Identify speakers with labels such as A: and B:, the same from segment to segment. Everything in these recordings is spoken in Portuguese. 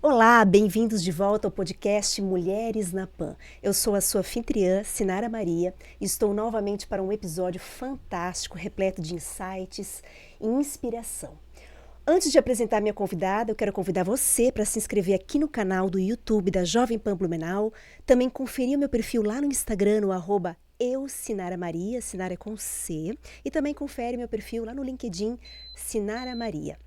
A: Olá, bem-vindos de volta ao podcast Mulheres na Pan. Eu sou a sua anfitriã, Sinara Maria, e estou novamente para um episódio fantástico, repleto de insights e inspiração. Antes de apresentar minha convidada, eu quero convidar você para se inscrever aqui no canal do YouTube da Jovem Pan Blumenau, também conferir o meu perfil lá no Instagram, no @eusinaramaria, Sinara é com C, e também confere meu perfil lá no LinkedIn, Sinara Maria.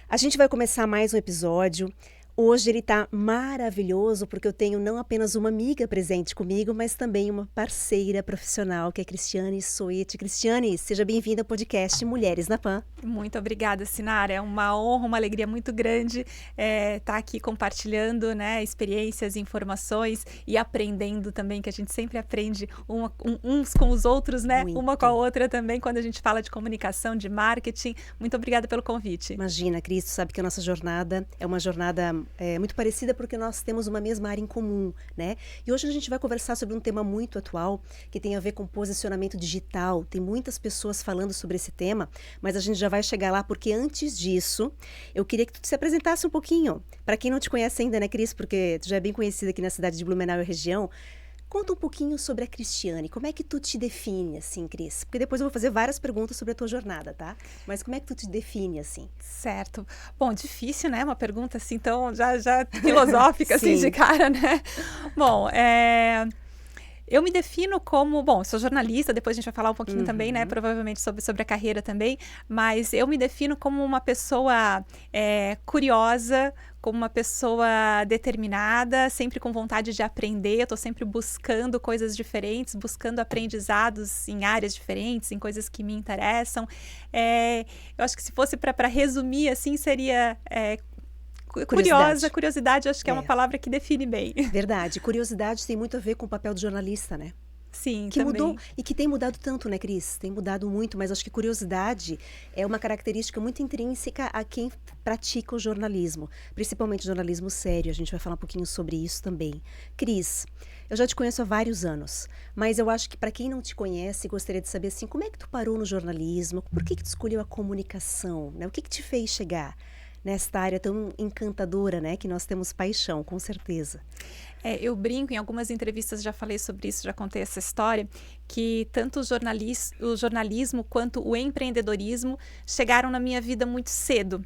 A: A gente vai começar mais um episódio. Hoje ele está maravilhoso porque eu tenho não apenas uma amiga presente comigo, mas também uma parceira profissional, que é Cristiane Soete. Cristiane, seja bem-vinda ao podcast Mulheres na Pan.
B: Muito obrigada, Sinara. É uma honra, uma alegria muito grande estar aqui compartilhando, né, experiências, informações e aprendendo também, que a gente sempre aprende uns com os outros, né?
A: Muito.
B: Uma com a outra também, quando a gente fala de comunicação, de marketing. Muito obrigada pelo convite.
A: Imagina, Cris, tu sabe que a nossa jornada é uma jornada muito parecida porque nós temos uma mesma área em comum, né? E hoje a gente vai conversar sobre um tema muito atual que tem a ver com posicionamento digital. Tem muitas pessoas falando sobre esse tema, mas a gente já vai chegar lá porque antes disso, eu queria que tu se apresentasse um pouquinho. Para quem não te conhece ainda, né, Cris? Porque tu já é bem conhecida aqui na cidade de Blumenau e região. Conta um pouquinho sobre a Cristiane, como é que tu te define, assim, Cris? Porque depois eu vou fazer várias perguntas sobre a tua jornada, tá? Mas como é que tu te define, assim?
B: Certo. Bom, difícil, né? Uma pergunta assim tão já filosófica, assim, de cara, né? Bom, eu me defino como, bom, sou jornalista, depois a gente vai falar um pouquinho também, né, provavelmente sobre a carreira também, mas eu me defino como uma pessoa curiosa, como uma pessoa determinada, sempre com vontade de aprender. Eu estou sempre buscando coisas diferentes, buscando aprendizados em áreas diferentes, em coisas que me interessam. Eu acho que se fosse para resumir, assim, seria... curiosidade, acho que é uma palavra que define bem.
A: Verdade, curiosidade tem muito a ver com o papel do jornalista, né?
B: Sim,
A: que
B: também.
A: mudou e que tem mudado tanto, né, Cris? Tem mudado muito, mas acho que curiosidade é uma característica muito intrínseca a quem pratica o jornalismo, principalmente o jornalismo sério. A gente vai falar um pouquinho sobre isso também. Cris, eu já te conheço há vários anos, mas eu acho que para quem não te conhece, gostaria de saber assim, como é que tu parou no jornalismo? Por que tu escolheu a comunicação, né? O que te fez chegar nesta área tão encantadora, né? Que nós temos paixão, com certeza.
B: Eu brinco, em algumas entrevistas já falei sobre isso, já contei essa história, que tanto o jornalismo quanto o empreendedorismo chegaram na minha vida muito cedo.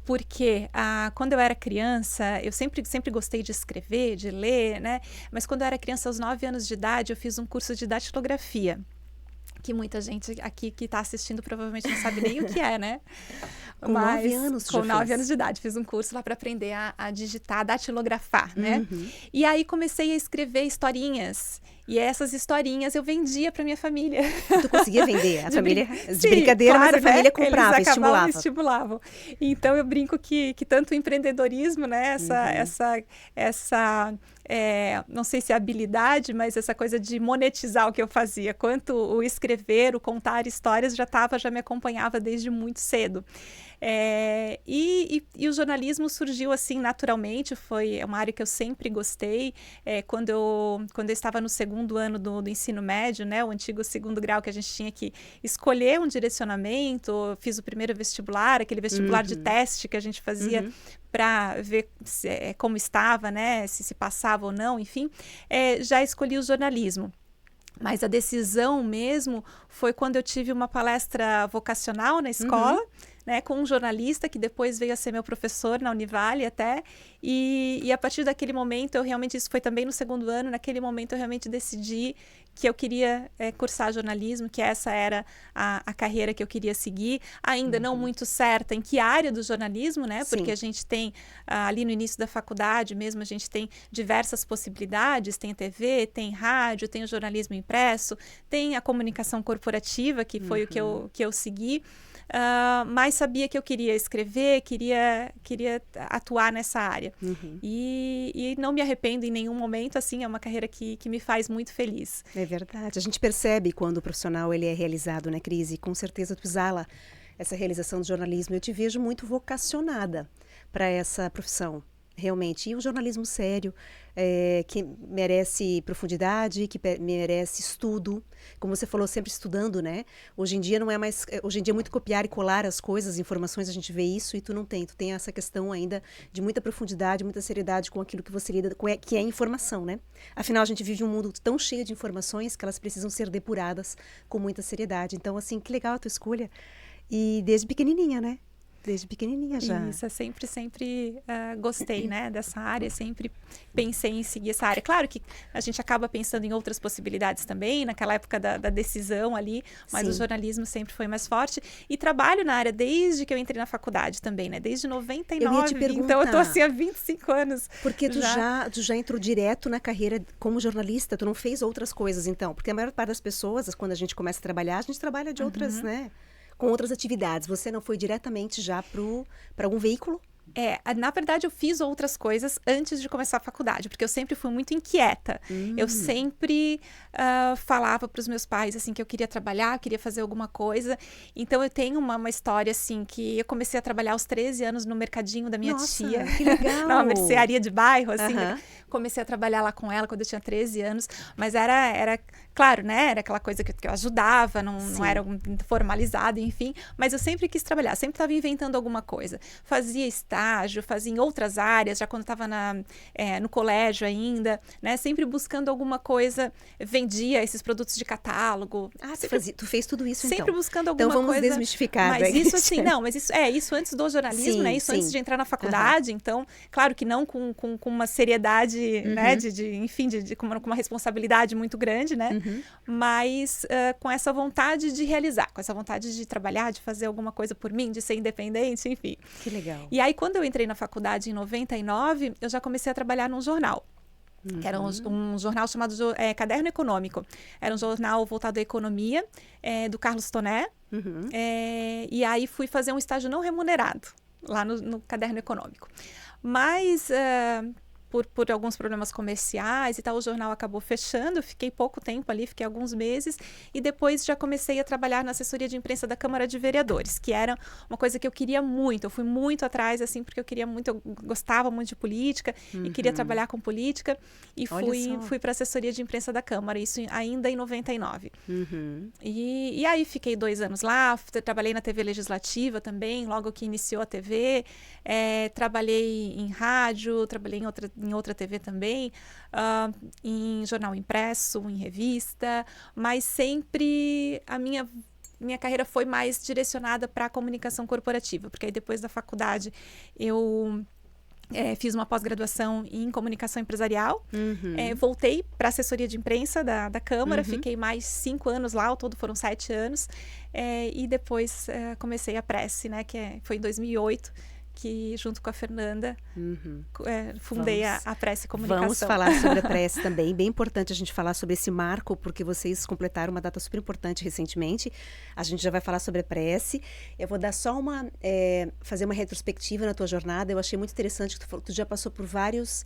B: Porque quando eu era criança, eu sempre gostei de escrever, de ler, né? Mas quando eu era criança, aos 9 anos de idade, eu fiz um curso de datilografia, que muita gente aqui que está assistindo provavelmente não sabe nem o que é, né?
A: Com 9 anos,
B: com 9 anos de idade, fiz um curso lá para aprender a digitar, a datilografar, né? E aí comecei a escrever historinhas. E essas historinhas eu vendia para minha família.
A: Tu conseguia vender? A família, de brincadeira, claro, mas a família comprava,
B: estimulavam. Então eu brinco que tanto o empreendedorismo, né? Essa não sei se é habilidade, mas essa coisa de monetizar o que eu fazia, quanto o escrever, o contar histórias já me acompanhava desde muito cedo. E o jornalismo surgiu assim naturalmente, foi uma área que eu sempre gostei. Quando eu estava no segundo ano do ensino médio, né, o antigo segundo grau, que a gente tinha que escolher um direcionamento, fiz o primeiro vestibular, aquele vestibular de teste que a gente fazia para ver como estava, né, se passava ou não, enfim, já escolhi o jornalismo. Mas a decisão mesmo foi quando eu tive uma palestra vocacional na escola, né, com um jornalista que depois veio a ser meu professor na Univale até, e a partir daquele momento, isso foi também no segundo ano, naquele momento eu realmente decidi que eu queria cursar jornalismo, que essa era a carreira que eu queria seguir, ainda não muito certa em que área do jornalismo, né, porque a gente tem, ali no início da faculdade mesmo, a gente tem diversas possibilidades, tem a TV, tem rádio, tem o jornalismo impresso, tem a comunicação corporativa, que foi o que eu segui, mas sabia que eu queria escrever, queria atuar nessa área. E não me arrependo em nenhum momento, assim, é uma carreira que me faz muito feliz.
A: É verdade. A gente percebe quando o profissional ele é realizado, né, Cris? E com certeza tu exala essa realização do jornalismo. Eu te vejo muito vocacionada para essa profissão. realmente. E o jornalismo sério, que merece profundidade, que merece estudo. Como você falou, sempre estudando, né? Hoje em dia não é mais... Hoje em dia é muito copiar e colar as coisas, informações, a gente vê isso e tu não tem. Tu tem essa questão ainda de muita profundidade, muita seriedade com aquilo que você lida, que é informação, né? Afinal, a gente vive um mundo tão cheio de informações que elas precisam ser depuradas com muita seriedade. Então, assim, que legal a tua escolha. E desde pequenininha, né? Desde pequenininha já.
B: Isso, eu sempre gostei, né, dessa área, sempre pensei em seguir essa área. Claro que a gente acaba pensando em outras possibilidades também, naquela época da decisão ali, mas o jornalismo sempre foi mais forte. E trabalho na área desde que eu entrei na faculdade também, né, desde 99,
A: eu ia te perguntar,
B: então eu tô assim há 25 anos.
A: Porque tu já entrou direto na carreira como jornalista, tu não fez outras coisas então? Porque a maior parte das pessoas, quando a gente começa a trabalhar, a gente trabalha de outras, né? Com outras atividades. Você não foi diretamente já para algum veículo?
B: Na verdade, eu fiz outras coisas antes de começar a faculdade, porque eu sempre fui muito inquieta. Eu sempre falava para os meus pais, assim, que eu queria trabalhar, queria fazer alguma coisa. Então, eu tenho uma história, assim, que eu comecei a trabalhar aos 13 anos no mercadinho da minha tia.
A: Que legal!
B: Numa mercearia de bairro, assim. Comecei a trabalhar lá com ela quando eu tinha 13 anos. Mas era claro, né? Era aquela coisa que eu ajudava, não era formalizado, enfim. Mas eu sempre quis trabalhar, sempre estava inventando alguma coisa. Fazia estágio, fazia em outras áreas, já quando estava no colégio ainda, né? Sempre buscando alguma coisa, vendia esses produtos de catálogo.
A: Tu fez tudo isso
B: sempre
A: então?
B: Sempre buscando alguma coisa.
A: Então vamos desmistificar.
B: Mas isso assim, mas isso antes do jornalismo, né? Isso antes de entrar na faculdade. Então, claro que não com uma seriedade, né? Enfim, com uma responsabilidade muito grande, né? Mas com essa vontade de realizar, com essa vontade de trabalhar, de fazer alguma coisa por mim, de ser independente, enfim.
A: Que legal.
B: E aí, quando eu entrei na faculdade em 99, eu já comecei a trabalhar num jornal. Que era um jornal chamado Caderno Econômico. Era um jornal voltado à economia, do Carlos Toné. E aí fui fazer um estágio não remunerado, lá no Caderno Econômico. Mas... Por alguns problemas comerciais e tal, o jornal acabou fechando, eu fiquei pouco tempo ali, fiquei alguns meses, e depois já comecei a trabalhar na assessoria de imprensa da Câmara de Vereadores, que era uma coisa que eu queria muito, eu fui muito atrás, assim, porque eu gostava muito de política, e queria trabalhar com política, e fui para a assessoria de imprensa da Câmara, isso ainda em 99. E aí fiquei 2 anos lá, trabalhei na TV Legislativa também, logo que iniciou a TV, trabalhei em rádio, trabalhei em outra TV também, em jornal impresso, em revista, mas sempre a minha carreira foi mais direcionada para a comunicação corporativa, porque aí depois da faculdade eu fiz uma pós-graduação em comunicação empresarial, voltei para a assessoria de imprensa da Câmara, fiquei mais 5 anos lá, ao todo foram 7 anos, e depois comecei a Prece, né, foi em 2008, que junto com a Fernanda fundei a Prece Comunicação.
A: Vamos falar sobre a Prece também, bem importante a gente falar sobre esse marco, porque vocês completaram uma data super importante recentemente, a gente já vai falar sobre a Prece. Eu vou dar só fazer uma retrospectiva na tua jornada. Eu achei muito interessante que tu já passou por vários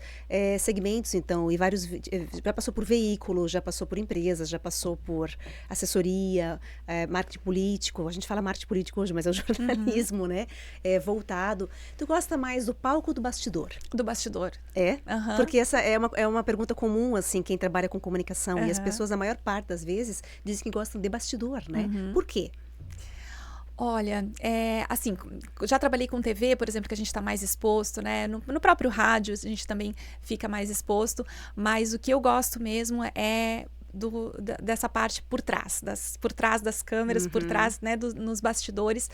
A: segmentos, então, e já passou por veículo, já passou por empresas, já passou por assessoria, marketing político, a gente fala marketing político hoje, mas é o jornalismo, né, voltado. Tu gosta mais do palco ou do bastidor?
B: Do bastidor.
A: Porque essa é uma pergunta comum, assim, quem trabalha com comunicação. E as pessoas, a maior parte das vezes, dizem que gostam de bastidor, né? Por quê?
B: Olha, assim, já trabalhei com TV, por exemplo, que a gente está mais exposto, né? No próprio rádio a gente também fica mais exposto, mas o que eu gosto mesmo é dessa parte por trás das câmeras, por trás, né, nos bastidores,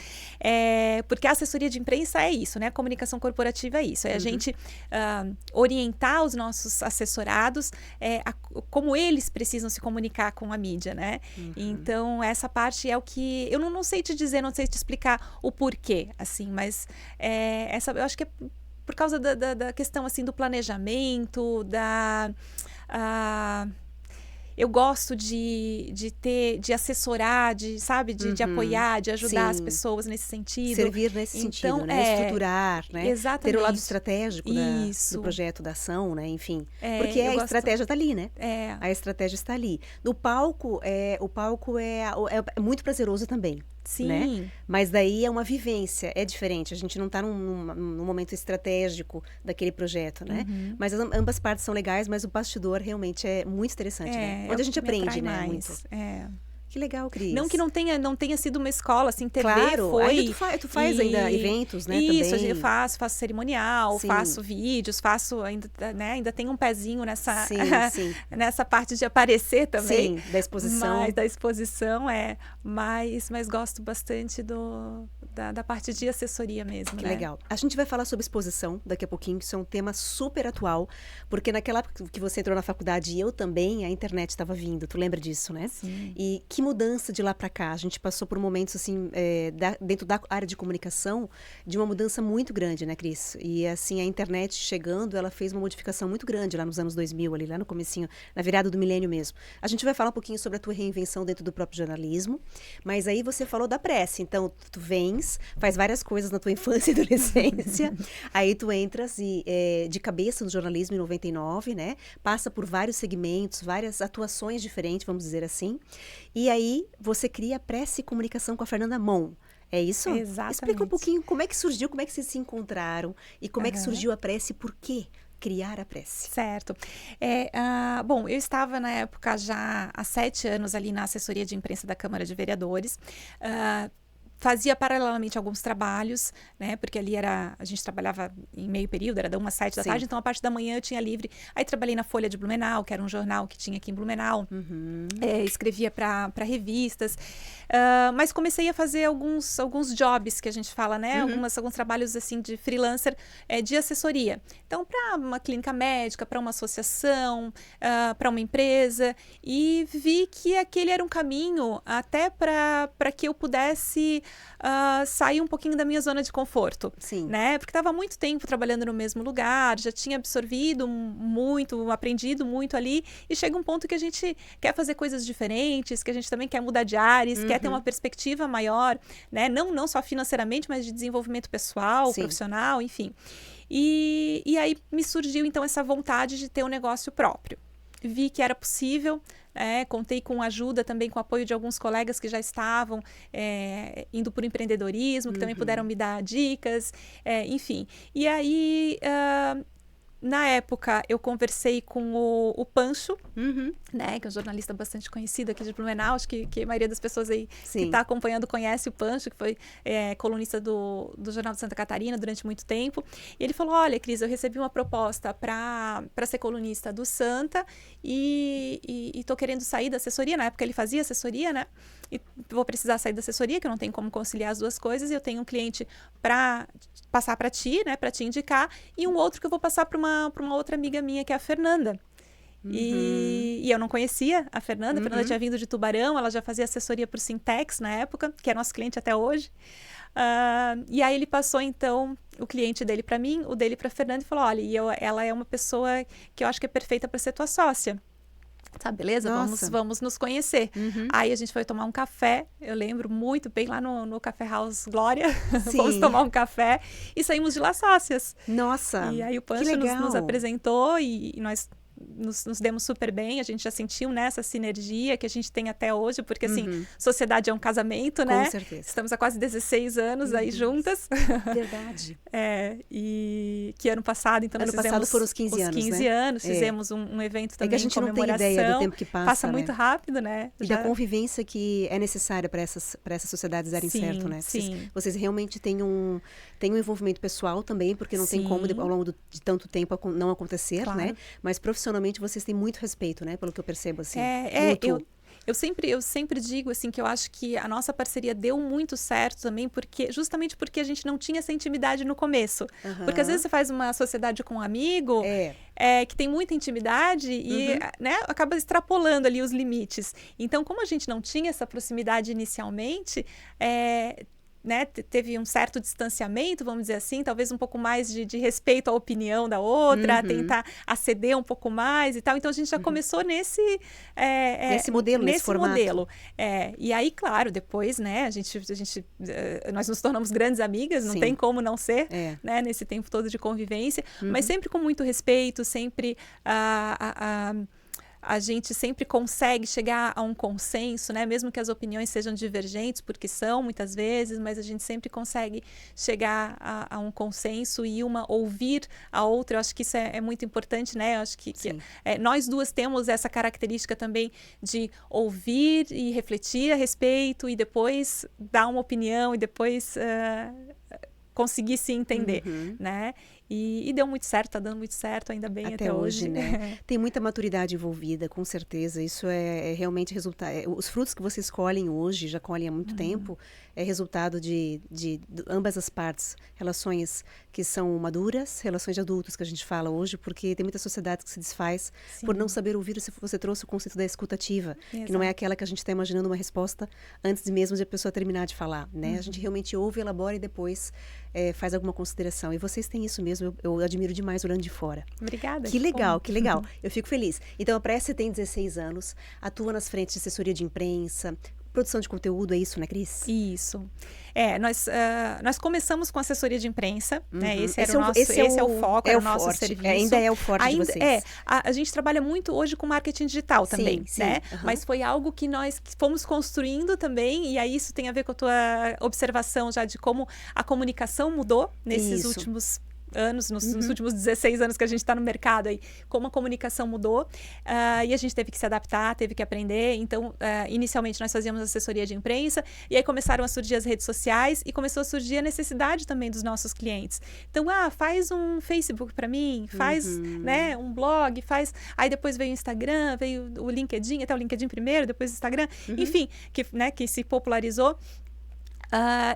B: porque a assessoria de imprensa é isso, né, a comunicação corporativa é isso, é a gente orientar os nossos assessorados como eles precisam se comunicar com a mídia, né, então essa parte é o que, eu não sei te dizer, não sei te explicar o porquê, assim, mas eu acho que é por causa da questão, assim, do planejamento, eu gosto de assessorar, sabe, de apoiar, de ajudar as pessoas nesse sentido.
A: Servir nesse sentido, né? Estruturar, né?
B: Exatamente.
A: Ter o lado estratégico do projeto, da ação, né? Enfim. Porque a estratégia está ali, né? A estratégia está ali. No palco, o palco é muito prazeroso também.
B: Sim.
A: Né? Mas daí é uma vivência, é diferente. A gente não está num momento estratégico daquele projeto, né? Mas ambas partes são legais, mas o bastidor realmente é muito interessante, né? Onde a gente aprende, né? Muito. Que legal, Cris.
B: Não que não tenha sido uma escola, assim, TV
A: claro,
B: foi.
A: Ainda tu faz ainda eventos, né?
B: Isso,
A: também.
B: Eu faço cerimonial, faço vídeos, ainda tenho um pezinho nessa, nessa parte de aparecer também.
A: Sim, da exposição.
B: Mas da exposição, mas gosto bastante da parte de assessoria mesmo,
A: Que
B: né?
A: legal. A gente vai falar sobre exposição daqui a pouquinho, que isso é um tema super atual, porque naquela época que você entrou na faculdade e eu também, a internet estava vindo, tu lembra disso, né?
B: Sim.
A: E que mudança de lá para cá. A gente passou por momentos, assim, dentro da área de comunicação, de uma mudança muito grande, né, Cris? E, assim, a internet chegando, ela fez uma modificação muito grande lá nos anos 2000, ali, lá no comecinho, na virada do milênio mesmo. A gente vai falar um pouquinho sobre a tua reinvenção dentro do próprio jornalismo, mas aí você falou da prece. Então, tu vens, faz várias coisas na tua infância e adolescência, aí tu entras de cabeça no jornalismo em 99, né? Passa por vários segmentos, várias atuações diferentes, vamos dizer assim. E aí, você cria a Prece e Comunicação com a Fernanda Mon. É isso?
B: Exatamente.
A: Explica um pouquinho como é que surgiu, como é que vocês se encontraram e como é que surgiu a Prece e por que criar a Prece.
B: Certo. Bom, eu estava na época já há 7 anos ali na assessoria de imprensa da Câmara de Vereadores. Fazia paralelamente alguns trabalhos, né? Porque ali a gente trabalhava em meio período, era da 1 às 7 da tarde, então a parte da manhã eu tinha livre. Aí trabalhei na Folha de Blumenau, que era um jornal que tinha aqui em Blumenau. Escrevia para revistas. Mas comecei a fazer alguns jobs que a gente fala, né? Alguns trabalhos assim de freelancer, de assessoria. Então, para uma clínica médica, para uma associação, para uma empresa. E vi que aquele era um caminho até para que eu pudesse sair um pouquinho da minha zona de conforto.
A: Sim.
B: Né? Porque estava há muito tempo trabalhando no mesmo lugar, já tinha absorvido muito, aprendido muito ali, e chega um ponto que a gente quer fazer coisas diferentes, que a gente também quer mudar de ares, quer ter uma perspectiva maior, né? Não só financeiramente, mas de desenvolvimento pessoal, profissional, enfim. E aí me surgiu, então, essa vontade de ter um negócio próprio. Vi que era possível, contei com ajuda também, com apoio de alguns colegas que já estavam indo por empreendedorismo, que também puderam me dar dicas, enfim. E aí, na época, eu conversei com o Pancho, né, que é um jornalista bastante conhecido aqui de Blumenau, acho que a maioria das pessoas aí que está acompanhando conhece o Pancho, que foi colunista do Jornal de Santa Catarina durante muito tempo. E ele falou, olha, Cris, eu recebi uma proposta para ser colunista do Santa e estou querendo sair da assessoria. Na época ele fazia assessoria, né? E vou precisar sair da assessoria, que eu não tenho como conciliar as duas coisas, e eu tenho um cliente para passar para ti, né, para te indicar, e um outro que eu vou passar para uma outra amiga minha, que é a Fernanda. E eu não conhecia a Fernanda. A Fernanda tinha vindo de Tubarão, ela já fazia assessoria para o Sintex na época, que é nosso cliente até hoje. E aí ele passou, então, o cliente dele para mim, o dele para a Fernanda, e falou, olha, ela é uma pessoa que eu acho que é perfeita para ser tua sócia. Tá, beleza? Vamos nos conhecer. Aí a gente foi tomar um café, eu lembro muito bem, lá no Café House Glória. Fomos tomar um café e saímos de lá sócias.
A: Nossa,
B: e aí o Pancho nos apresentou e nós nos demos super bem, a gente já sentiu nessa sinergia que a gente tem até hoje, porque assim, sociedade é um casamento, né?
A: Com certeza.
B: Estamos há quase 16 anos aí juntas.
A: Verdade.
B: E que ano passado, então, nós fizemos
A: foram os 15 anos,
B: 15
A: né?
B: anos, fizemos um evento também
A: que a gente
B: em comemoração.
A: Não tem ideia do tempo que passa,
B: muito rápido, né?
A: E da convivência que é necessária para essas sociedades darem certo, né? Vocês realmente têm um envolvimento pessoal também, porque não tem como, ao longo de tanto tempo, não acontecer, né? Mas profissionalmente vocês têm muito respeito, né? Pelo que eu percebo, assim.
B: Eu sempre digo assim que eu acho que a nossa parceria deu muito certo também, justamente porque a gente não tinha essa intimidade no começo. Porque às vezes você faz uma sociedade com um amigo que tem muita intimidade e né, acaba extrapolando ali os limites. Então, como a gente não tinha essa proximidade inicialmente, né, teve um certo distanciamento, vamos dizer assim, talvez um pouco mais de respeito à opinião da outra, tentar aceder um pouco mais e tal. Então, a gente já começou nesse
A: modelo, nesse formato.
B: Modelo. E aí, claro, depois, né, nós nos tornamos grandes amigas, não tem como não ser, né, nesse tempo todo de convivência, mas sempre com muito respeito, sempre a gente sempre consegue chegar a um consenso, né? Mesmo que as opiniões sejam divergentes, porque são muitas vezes, mas a gente sempre consegue chegar a um consenso e ouvir a outra. Eu acho que isso é muito importante, né? Eu acho que nós duas temos essa característica também de ouvir e refletir a respeito e depois dar uma opinião e depois conseguir se entender, né? E deu muito certo, tá dando muito certo, ainda bem até hoje.
A: Né? Tem muita maturidade envolvida, com certeza. Isso é realmente resultado. Os frutos que vocês colhem hoje, já colhem há muito tempo, é resultado de ambas as partes. Relações que são maduras, relações de adultos que a gente fala hoje, porque tem muita sociedade que se desfaz por não saber ouvir. Você trouxe o conceito da escutativa, que não é aquela que a gente está imaginando uma resposta antes mesmo de a pessoa terminar de falar, né? A gente realmente ouve, elabora e depois faz alguma consideração. E vocês têm isso mesmo. Eu admiro demais olhando de fora.
B: Obrigada.
A: Que legal, que legal. Eu fico feliz. Então, a Prece tem 16 anos, atua nas frentes de assessoria de imprensa, produção de conteúdo, é isso, né, Cris?
B: Isso. Nós começamos com assessoria de imprensa, né? Esse é o foco, é o nosso serviço.
A: Ainda é o forte de vocês.
B: A gente trabalha muito hoje com marketing digital também,
A: sim,
B: né? Mas foi algo que nós fomos construindo também, e aí isso tem a ver com a tua observação já de como a comunicação mudou nesses últimos anos, nos últimos 16 anos que a gente está no mercado aí, como a comunicação mudou, e a gente teve que se adaptar, teve que aprender. Então, inicialmente nós fazíamos assessoria de imprensa, e aí começaram a surgir as redes sociais, e começou a surgir a necessidade também dos nossos clientes. Então, faz um Facebook para mim, faz né, um blog, aí depois veio o Instagram, veio o LinkedIn, até o LinkedIn primeiro, depois o Instagram, enfim, que se popularizou.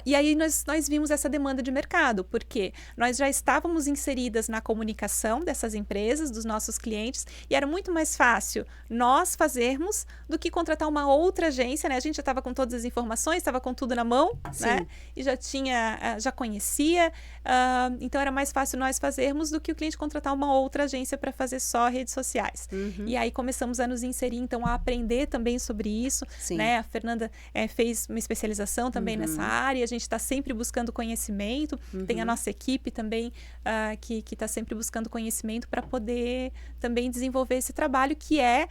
B: E aí nós vimos essa demanda de mercado, porque nós já estávamos inseridas na comunicação dessas empresas, dos nossos clientes, e era muito mais fácil nós fazermos do que contratar uma outra agência, né? A gente já estava com todas as informações, estava com tudo na mão, né? E já conhecia, então era mais fácil nós fazermos do que o cliente contratar uma outra agência para fazer só redes sociais. E aí começamos a nos inserir, então, a aprender também sobre isso, né? A Fernanda fez uma especialização também nessa área, a gente está sempre buscando conhecimento, tem a nossa equipe também que está sempre buscando conhecimento para poder também desenvolver esse trabalho que é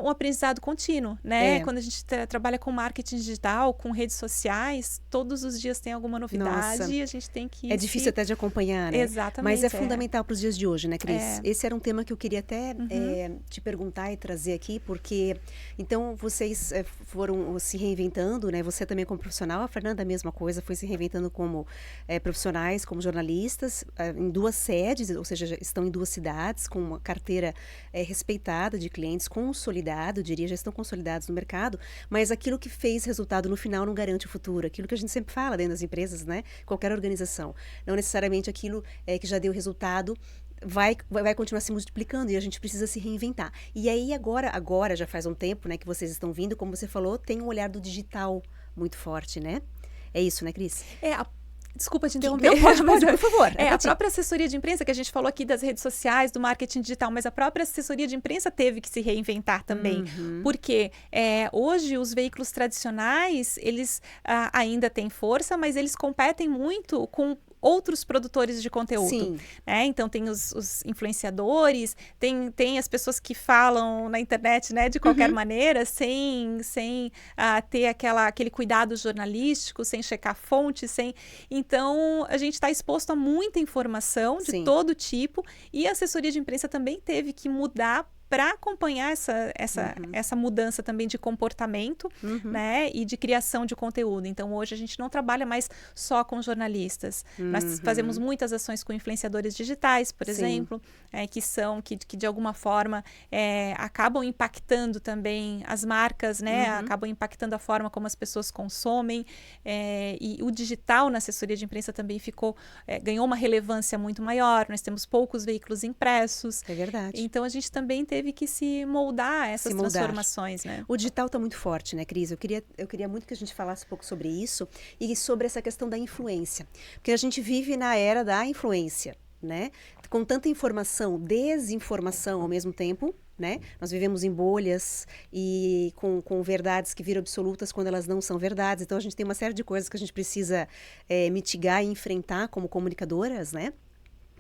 B: um aprendizado contínuo, né? Quando a gente trabalha com marketing digital, com redes sociais, todos os dias tem alguma novidade e a gente tem que...
A: É difícil até de acompanhar, né?
B: Exatamente.
A: Mas é fundamental para os dias de hoje, né, Cris? Esse era um tema que eu queria até te perguntar e trazer aqui, porque, então, vocês foram se reinventando, né? Você também como profissional, a Fernanda a mesma coisa, foi se reinventando como profissionais, como jornalistas, em 2 sedes, ou seja, estão em 2 cidades, com uma carteira respeitada de clientes, consolidado, eu diria, já estão consolidados no mercado, mas aquilo que fez resultado no final não garante o futuro, aquilo que a gente sempre fala dentro das empresas, né? Qualquer organização. Não necessariamente aquilo que já deu resultado vai continuar se multiplicando e a gente precisa se reinventar. E aí agora já faz um tempo, né, que vocês estão vindo, como você falou, tem um olhar do digital muito forte, né? É isso, né, Cris?
B: Desculpa te interromper.
A: Não, pode, por favor.
B: A própria assessoria de imprensa, que a gente falou aqui das redes sociais, do marketing digital, mas a própria assessoria de imprensa teve que se reinventar também. Porque hoje os veículos tradicionais, eles ainda têm força, mas eles competem muito com outros produtores de conteúdo. Né? Então, tem os influenciadores, tem as pessoas que falam na internet, né, de qualquer maneira, sem ter aquele cuidado jornalístico, sem checar fontes, Então, a gente está exposto a muita informação de todo tipo, e a assessoria de imprensa também teve que mudar para acompanhar essa mudança também de comportamento, né, e de criação de conteúdo. Então, hoje a gente não trabalha mais só com jornalistas. Nós fazemos muitas ações com influenciadores digitais, por exemplo, que de alguma forma acabam impactando também as marcas, né, acabam impactando a forma como as pessoas consomem, e o digital na assessoria de imprensa também ganhou uma relevância muito maior. Nós temos poucos veículos impressos.
A: É verdade.
B: Então, a gente também teve teve que se moldar a essas
A: Se moldar.
B: transformações, né?
A: O digital está muito forte, né, Cris? Eu queria muito que a gente falasse um pouco sobre isso e sobre essa questão da influência. Porque a gente vive na era da influência, né? Com tanta informação, desinformação ao mesmo tempo, né? Nós vivemos em bolhas e com verdades que viram absolutas quando elas não são verdades. Então, a gente tem uma série de coisas que a gente precisa mitigar e enfrentar como comunicadoras, né?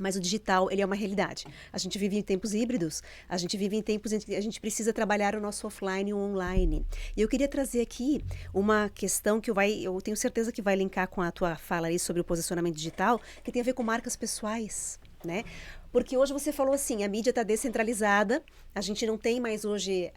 A: Mas o digital, ele é uma realidade. A gente vive em tempos híbridos, a gente vive em tempos em que a gente precisa trabalhar o nosso offline e o online. E eu queria trazer aqui uma questão que eu tenho certeza que vai linkar com a tua fala aí sobre o posicionamento digital, que tem a ver com marcas pessoais, né? Porque hoje você falou assim, a mídia está descentralizada, a gente não tem mais hoje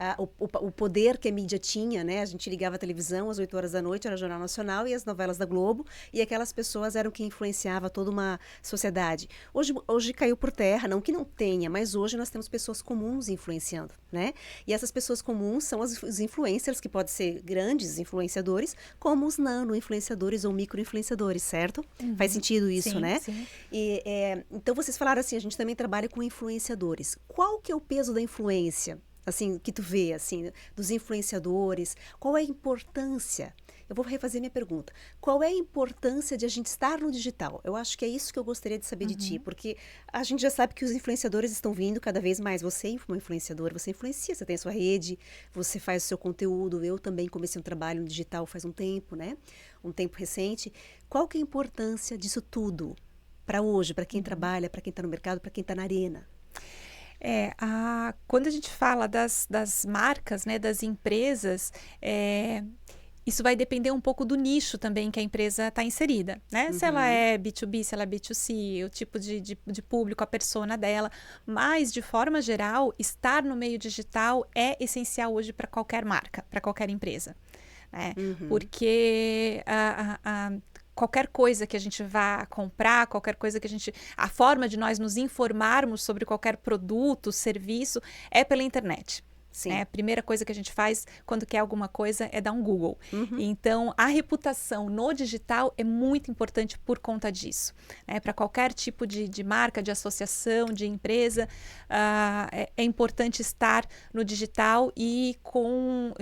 A: o poder que a mídia tinha, né? A gente ligava a televisão às 8 horas da noite, era o Jornal Nacional e as novelas da Globo, e aquelas pessoas eram quem influenciava toda uma sociedade. Hoje caiu por terra, não que não tenha, mas hoje nós temos pessoas comuns influenciando, né? E essas pessoas comuns são os influencers, que podem ser grandes influenciadores, como os nano-influenciadores ou micro-influenciadores, certo? Faz sentido isso,
B: Sim,
A: né?
B: sim.
A: E, então, vocês falaram assim, a gente também trabalha com influenciadores. Qual que é o peso da influência, assim, que tu vê, assim, dos influenciadores? Qual é a importância? Eu vou refazer minha pergunta. Qual é a importância de a gente estar no digital? Eu acho que é isso que eu gostaria de saber de ti, porque a gente já sabe que os influenciadores estão vindo cada vez mais. Você é uma influenciadora, você influencia, você tem a sua rede, você faz o seu conteúdo. Eu também comecei um trabalho no digital faz um tempo, né? Um tempo recente. Qual que é a importância disso tudo para hoje, para quem trabalha, para quem está no mercado, para quem está na arena?
B: Quando a gente fala das marcas, né, das empresas, isso vai depender um pouco do nicho também que a empresa está inserida, né? Se ela é B2B, se ela é B2C, o tipo de público, a persona dela. Mas, de forma geral, estar no meio digital é essencial hoje para qualquer marca, para qualquer empresa, né? Porque qualquer coisa que a gente vá comprar, qualquer coisa que a forma de nós nos informarmos sobre qualquer produto, serviço, é pela internet.
A: Sim.
B: A primeira coisa que a gente faz quando quer alguma coisa é dar um Google. Então, a reputação no digital é muito importante por conta disso. Para qualquer tipo de marca, de associação, de empresa, é importante estar no digital e com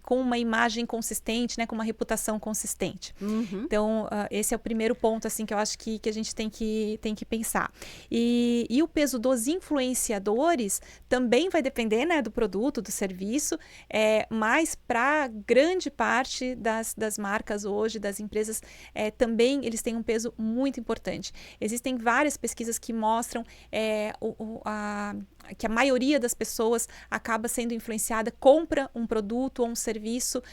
B: uma imagem consistente, né, com uma reputação consistente. Então, esse é o primeiro ponto assim, que eu acho que a gente tem que pensar. E o peso dos influenciadores também vai depender, né, do produto, do serviço, mas para grande parte das marcas hoje, das empresas, também eles têm um peso muito importante. Existem várias pesquisas que mostram que a maioria das pessoas acaba sendo influenciada, compra um produto ou um serviço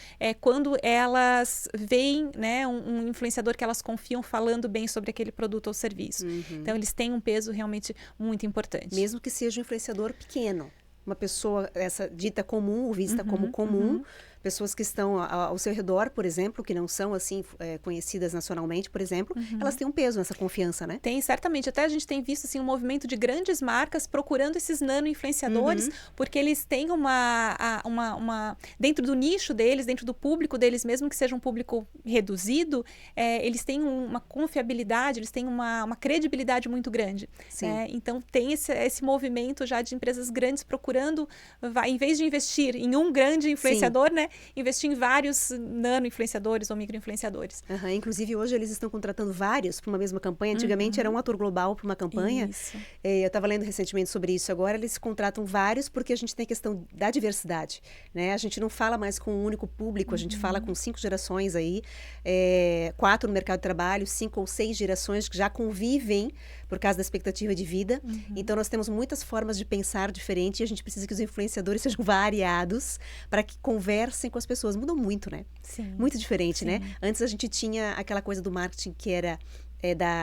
B: quando elas veem, né, um influenciador que elas confiam falando bem sobre aquele produto ou serviço. Então, eles têm um peso realmente muito importante.
A: Mesmo que seja um influenciador pequeno. Uma pessoa, essa dita comum, ou vista como comum, pessoas que estão ao seu redor, por exemplo, que não são assim conhecidas nacionalmente, por exemplo, elas têm um peso nessa confiança, né?
B: Tem, certamente. Até a gente tem visto assim, um movimento de grandes marcas procurando esses nano-influenciadores, porque eles têm dentro do nicho deles, dentro do público deles, mesmo que seja um público reduzido, eles têm uma confiabilidade, eles têm uma credibilidade muito grande. Então, tem esse movimento já de empresas grandes procurando, em vez de investir em um grande influenciador, né, investir em vários nano-influenciadores ou micro-influenciadores.
A: Inclusive, hoje eles estão contratando vários para uma mesma campanha. Antigamente era um ator global para uma campanha.
B: Isso.
A: Eu estava lendo recentemente sobre isso. Agora eles contratam vários porque a gente tem a questão da diversidade, né? A gente não fala mais com um único público, a gente fala com 5 gerações aí, 4 no mercado de trabalho, 5 ou 6 gerações que já convivem por causa da expectativa de vida. Então, nós temos muitas formas de pensar diferente e a gente precisa que os influenciadores sejam variados para que conversem com as pessoas. Mudou muito, né?
B: Sim.
A: Muito diferente, né? Antes a gente tinha aquela coisa do marketing que era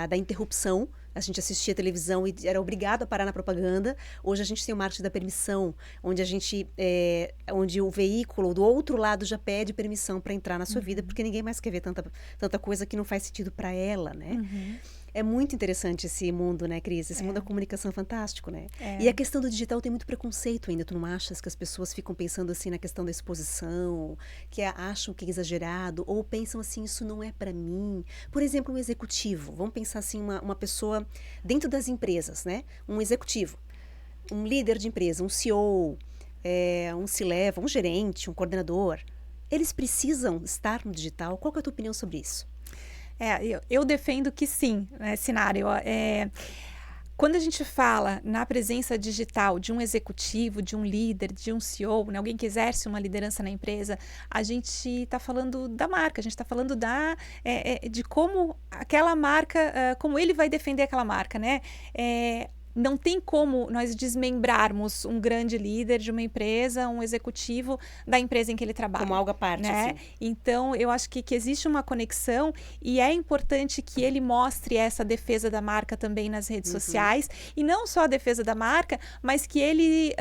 A: da interrupção. A gente assistia televisão e era obrigado a parar na propaganda. Hoje a gente tem o marketing da permissão, onde o veículo do outro lado já pede permissão para entrar na sua vida, porque ninguém mais quer ver tanta coisa que não faz sentido para ela, né? É muito interessante esse mundo, né, Cris? Esse mundo da comunicação é fantástico, né? E a questão do digital tem muito preconceito ainda. Tu não achas que as pessoas ficam pensando assim na questão da exposição, que acham que é exagerado, ou pensam assim, isso não é para mim? Por exemplo, um executivo. Vamos pensar assim, uma pessoa dentro das empresas, né? Um executivo, um líder de empresa, um CEO, um C-level, um gerente, um coordenador, eles precisam estar no digital? Qual que é a tua opinião sobre isso?
B: Eu defendo que sim, né, Sinara? Quando a gente fala na presença digital de um executivo, de um líder, de um CEO, né, alguém que exerce uma liderança na empresa, a gente está falando da marca, a gente está falando de como aquela marca, como ele vai defender aquela marca, né? Não tem como nós desmembrarmos um grande líder de uma empresa, um executivo da empresa em que ele trabalha.
A: Como algo à parte,
B: né?
A: assim.
B: Então, eu acho que existe uma conexão e é importante que ele mostre essa defesa da marca também nas redes sociais. E não só a defesa da marca, mas que ele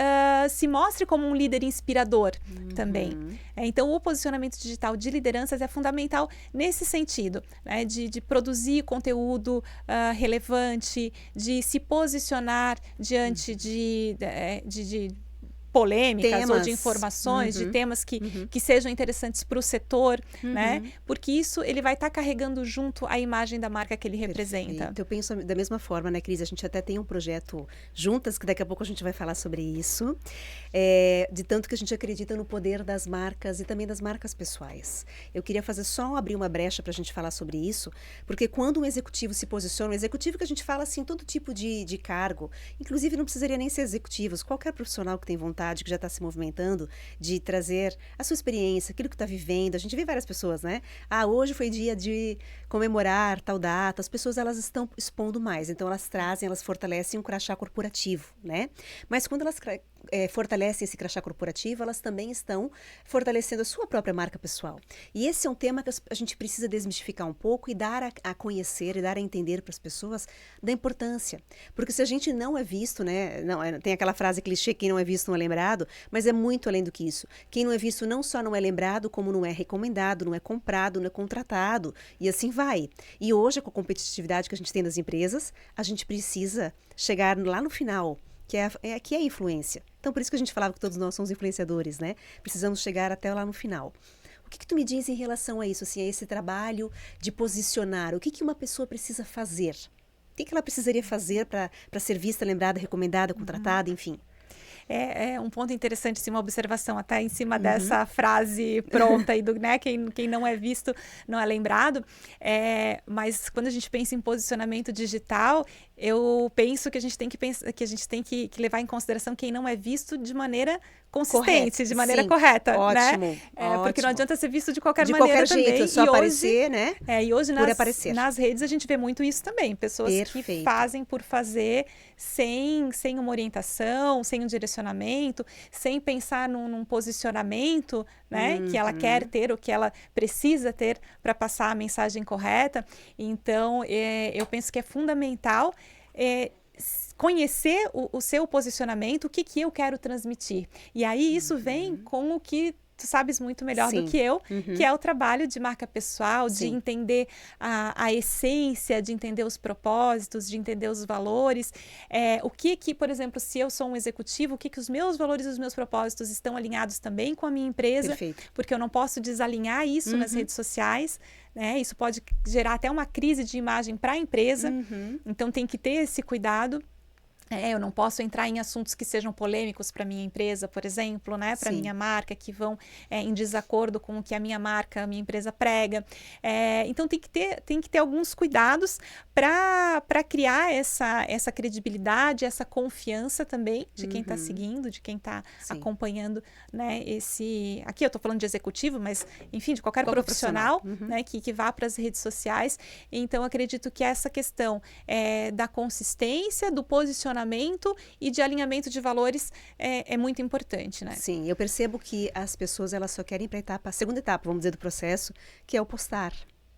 B: se mostre como um líder inspirador também. Então, o posicionamento digital de lideranças é fundamental nesse sentido, né? De produzir conteúdo relevante, de se posicionar diante de polêmicas
A: temas.
B: Ou de informações, de temas que sejam interessantes para o setor, né? Porque isso ele vai estar carregando junto a imagem da marca que ele representa.
A: Perfeito. Eu penso da mesma forma, né, Cris? A gente até tem um projeto juntas, que daqui a pouco a gente vai falar sobre isso, de tanto que a gente acredita no poder das marcas e também das marcas pessoais. Eu queria abrir uma brecha para a gente falar sobre isso, porque quando um executivo se posiciona, um executivo que a gente fala assim, todo tipo de cargo, inclusive não precisaria nem ser executivos, qualquer profissional que tem vontade, que já está se movimentando, de trazer a sua experiência, aquilo que está vivendo. A gente vê várias pessoas, né? Hoje foi dia de comemorar tal data. As pessoas, elas estão expondo mais. Então, elas fortalecem um crachá corporativo, né? Mas quando elas fortalecem esse crachá corporativo, elas também estão fortalecendo a sua própria marca pessoal. E esse é um tema que a gente precisa desmistificar um pouco e dar a conhecer e dar a entender para as pessoas da importância. Porque se a gente não é visto, né? Tem aquela frase clichê, quem não é visto não é lembrado, mas é muito além do que isso. Quem não é visto não só não é lembrado, como não é recomendado, não é comprado, não é contratado, e assim vai. E hoje, com a competitividade que a gente tem das empresas, a gente precisa chegar lá no final, que é a influência. Então, por isso que a gente falava que todos nós somos influenciadores, né? Precisamos chegar até lá no final. O que tu me diz em relação a isso, assim, a esse trabalho de posicionar? O que uma pessoa precisa fazer? O que ela precisaria fazer para ser vista, lembrada, recomendada, contratada, enfim?
B: É um ponto interessante, sim, uma observação até em cima dessa frase pronta aí do, né, quem não é visto não é lembrado. Mas quando a gente pensa em posicionamento digital, eu penso que a gente tem que levar em consideração quem não é visto de maneira consistente, de maneira correta,
A: ótimo,
B: né?
A: Ótimo.
B: Porque não adianta ser visto de qualquer
A: de
B: maneira
A: qualquer jeito,
B: também.
A: só aparecer, né?
B: E hoje nas redes a gente vê muito isso também, pessoas que fazem por fazer sem uma orientação, sem um direcionamento, sem pensar num posicionamento, né, que ela quer ter ou que ela precisa ter para passar a mensagem correta. Então, eu penso que é fundamental conhecer o seu posicionamento, o que eu quero transmitir. E aí isso vem com o que tu sabes muito melhor do que eu, que é o trabalho de marca pessoal, de entender a essência, de entender os propósitos, de entender os valores. O que, por exemplo, se eu sou um executivo, o que os meus valores e os meus propósitos estão alinhados também com a minha empresa, porque eu não posso desalinhar isso nas redes sociais, né? Isso pode gerar até uma crise de imagem para a empresa, então tem que ter esse cuidado. Eu não posso entrar em assuntos que sejam polêmicos para minha empresa, por exemplo, né? Para minha marca, que vão em desacordo com o que a minha marca, a minha empresa prega. Então tem que ter alguns cuidados para criar essa credibilidade, essa confiança também de quem está seguindo, de quem está acompanhando, né? Aqui eu estou falando de executivo, mas enfim, de qualquer profissional, né? Que vá para as redes sociais. Então acredito que essa questão da consistência, do posicionamento e de alinhamento de valores é muito importante, né?
A: Sim, eu percebo que as pessoas elas só querem ir para a segunda etapa, vamos dizer, do processo, que é o postar,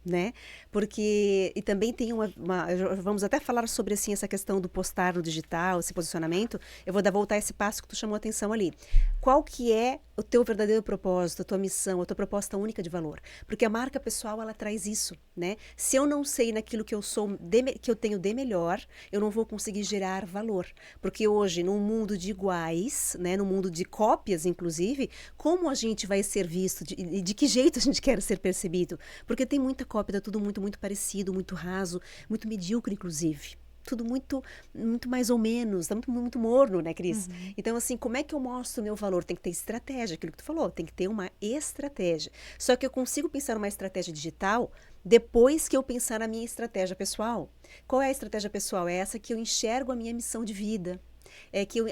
A: né? Porque, e também tem vamos até falar sobre assim, essa questão do postar no digital, esse posicionamento. Eu vou voltar a esse passo que tu chamou a atenção ali. Qual que é o teu verdadeiro propósito, a tua missão, a tua proposta única de valor? Porque a marca pessoal, ela traz isso, né? Se eu não sei naquilo que eu sou, que eu tenho de melhor, eu não vou conseguir gerar valor. Porque hoje, num mundo de iguais, né, num mundo de cópias, inclusive, como a gente vai ser visto e de que jeito a gente quer ser percebido? Porque tem muita cópia, tá tudo muito parecido, muito raso, muito medíocre, inclusive. tudo muito mais ou menos, tá muito morno, né, Cris? Então, assim, como é que eu mostro o meu valor? Tem que ter estratégia, aquilo que tu falou, tem que ter uma estratégia. Só que eu consigo pensar numa estratégia digital depois que eu pensar na minha estratégia pessoal. Qual é a estratégia pessoal? É essa que eu enxergo a minha missão de vida.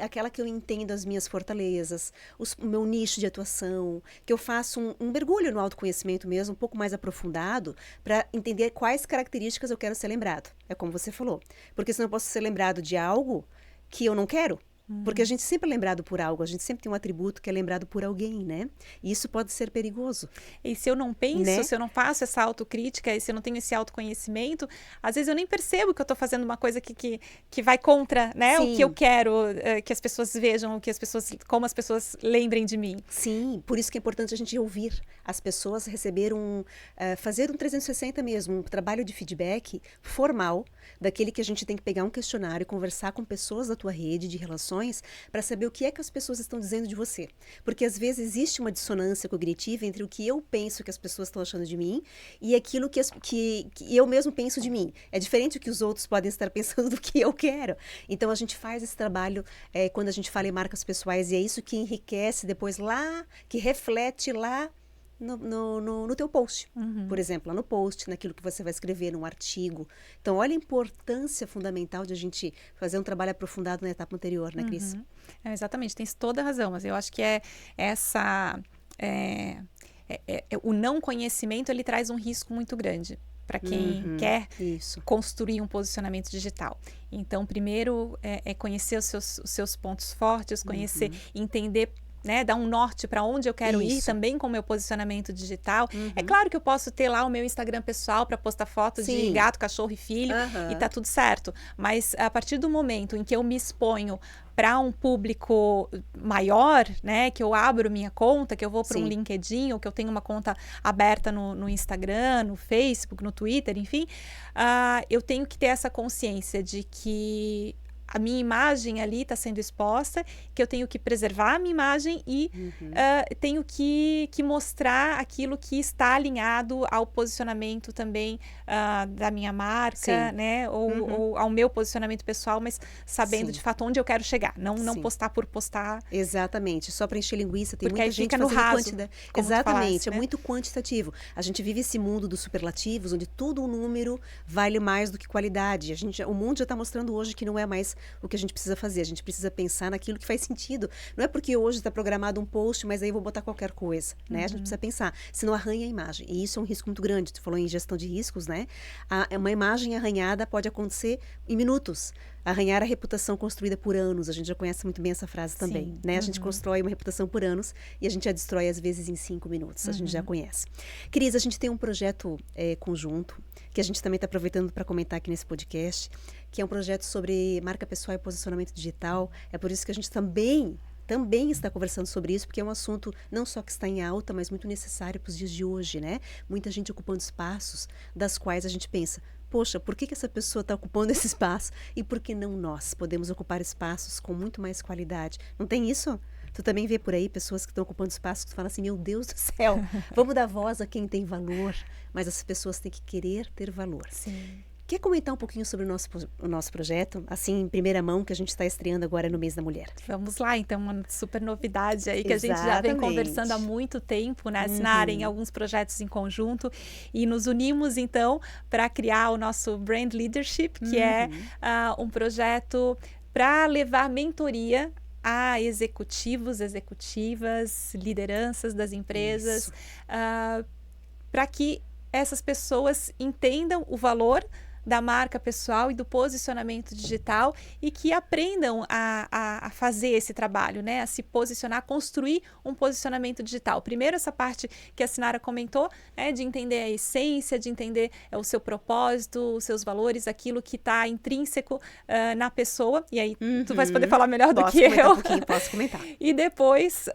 A: Aquela que eu entendo as minhas fortalezas, o meu nicho de atuação, que eu faço um mergulho no autoconhecimento mesmo, um pouco mais aprofundado, para entender quais características eu quero ser lembrado. É como você falou. Porque senão eu posso ser lembrado de algo que eu não quero. Porque a gente sempre é lembrado por algo, a gente sempre tem um atributo que é lembrado por alguém, né? E isso pode ser perigoso.
B: E se eu não penso,
A: né?
B: Se eu não faço essa autocrítica, e se eu não tenho esse autoconhecimento, às vezes eu nem percebo que eu estou fazendo uma coisa que vai contra, né, o que eu quero que as pessoas vejam, como as pessoas lembrem de mim.
A: Sim, por isso que é importante a gente ouvir as pessoas, fazer um 360 mesmo, um trabalho de feedback formal, daquele que a gente tem que pegar um questionário, conversar com pessoas da tua rede de relações, para saber o que é que as pessoas estão dizendo de você. Porque às vezes existe uma dissonância cognitiva entre o que eu penso que as pessoas estão achando de mim e aquilo que eu mesmo penso de mim. É diferente do que os outros podem estar pensando do que eu quero. Então a gente faz esse trabalho quando a gente fala em marcas pessoais, e é isso que enriquece depois lá, que reflete lá no teu post, por exemplo, lá no post, naquilo que você vai escrever, num artigo. Então, olha a importância fundamental de a gente fazer um trabalho aprofundado na etapa anterior, né, Cris?
B: Exatamente, tens toda a razão, mas eu acho que o não conhecimento, ele traz um risco muito grande para quem quer construir um posicionamento digital. Então, primeiro é conhecer os seus pontos fortes, conhecer, entender, né, dar um norte para onde eu quero ir também com o meu posicionamento digital. É claro que eu posso ter lá o meu Instagram pessoal para postar fotos de gato, cachorro e filho e tá tudo certo. Mas a partir do momento em que eu me exponho para um público maior, né, que eu abro minha conta, que eu vou para um LinkedIn, ou que eu tenho uma conta aberta no Instagram, no Facebook, no Twitter, enfim, eu tenho que ter essa consciência de que a minha imagem ali está sendo exposta, que eu tenho que preservar a minha imagem e tenho que mostrar aquilo que está alinhado ao posicionamento também da minha marca, né? Ou ao meu posicionamento pessoal, mas sabendo de fato onde eu quero chegar, não postar por postar.
A: Exatamente, só para encher linguiça, tem
B: porque
A: muita gente
B: fica no raso,
A: exatamente,
B: falasse,
A: é muito quantitativo. A gente vive esse mundo dos superlativos, onde todo número vale mais do que qualidade. O mundo já está mostrando hoje que não é mais o que a gente precisa fazer. A gente precisa pensar naquilo que faz sentido. Não é porque hoje está programado um post, mas aí eu vou botar qualquer coisa, né? A gente precisa pensar, senão arranha a imagem. E isso é um risco muito grande. Tu falou em gestão de riscos, né? Uma imagem arranhada pode acontecer em minutos. Arranhar a reputação construída por anos. A gente já conhece muito bem essa frase também, né? A gente constrói uma reputação por anos e a gente a destrói às vezes em 5 minutos. A gente já conhece. Cris, a gente tem um projeto conjunto que a gente também está aproveitando para comentar aqui nesse podcast, que é um projeto sobre marca pessoal e posicionamento digital. É por isso que a gente também está conversando sobre isso, porque é um assunto não só que está em alta, mas muito necessário para os dias de hoje, né? Muita gente ocupando espaços das quais a gente pensa, poxa, por que essa pessoa está ocupando esse espaço? E por que não nós podemos ocupar espaços com muito mais qualidade? Não tem isso? Tu também vê por aí pessoas que estão ocupando espaços que tu fala assim, meu Deus do céu, vamos dar voz a quem tem valor, mas as pessoas têm que querer ter valor.
B: Sim.
A: Quer comentar um pouquinho sobre o nosso projeto, assim, em primeira mão, que a gente está estreando agora no mês da mulher?
B: Vamos lá, então, uma super novidade aí que a gente já vem conversando há muito tempo, né, Sinara, em alguns projetos em conjunto, e nos unimos, então, para criar o nosso Brand Leadership, que é um projeto para levar mentoria a executivos, executivas, lideranças das empresas, para que essas pessoas entendam o valor da marca pessoal e do posicionamento digital e que aprendam a fazer esse trabalho, né? A se posicionar, construir um posicionamento digital. Primeiro, essa parte que a Sinara comentou, né? De entender a essência, de entender o seu propósito, os seus valores, aquilo que está intrínseco na pessoa. E aí, tu vais poder falar melhor do que eu.
A: Posso comentar.
B: E depois,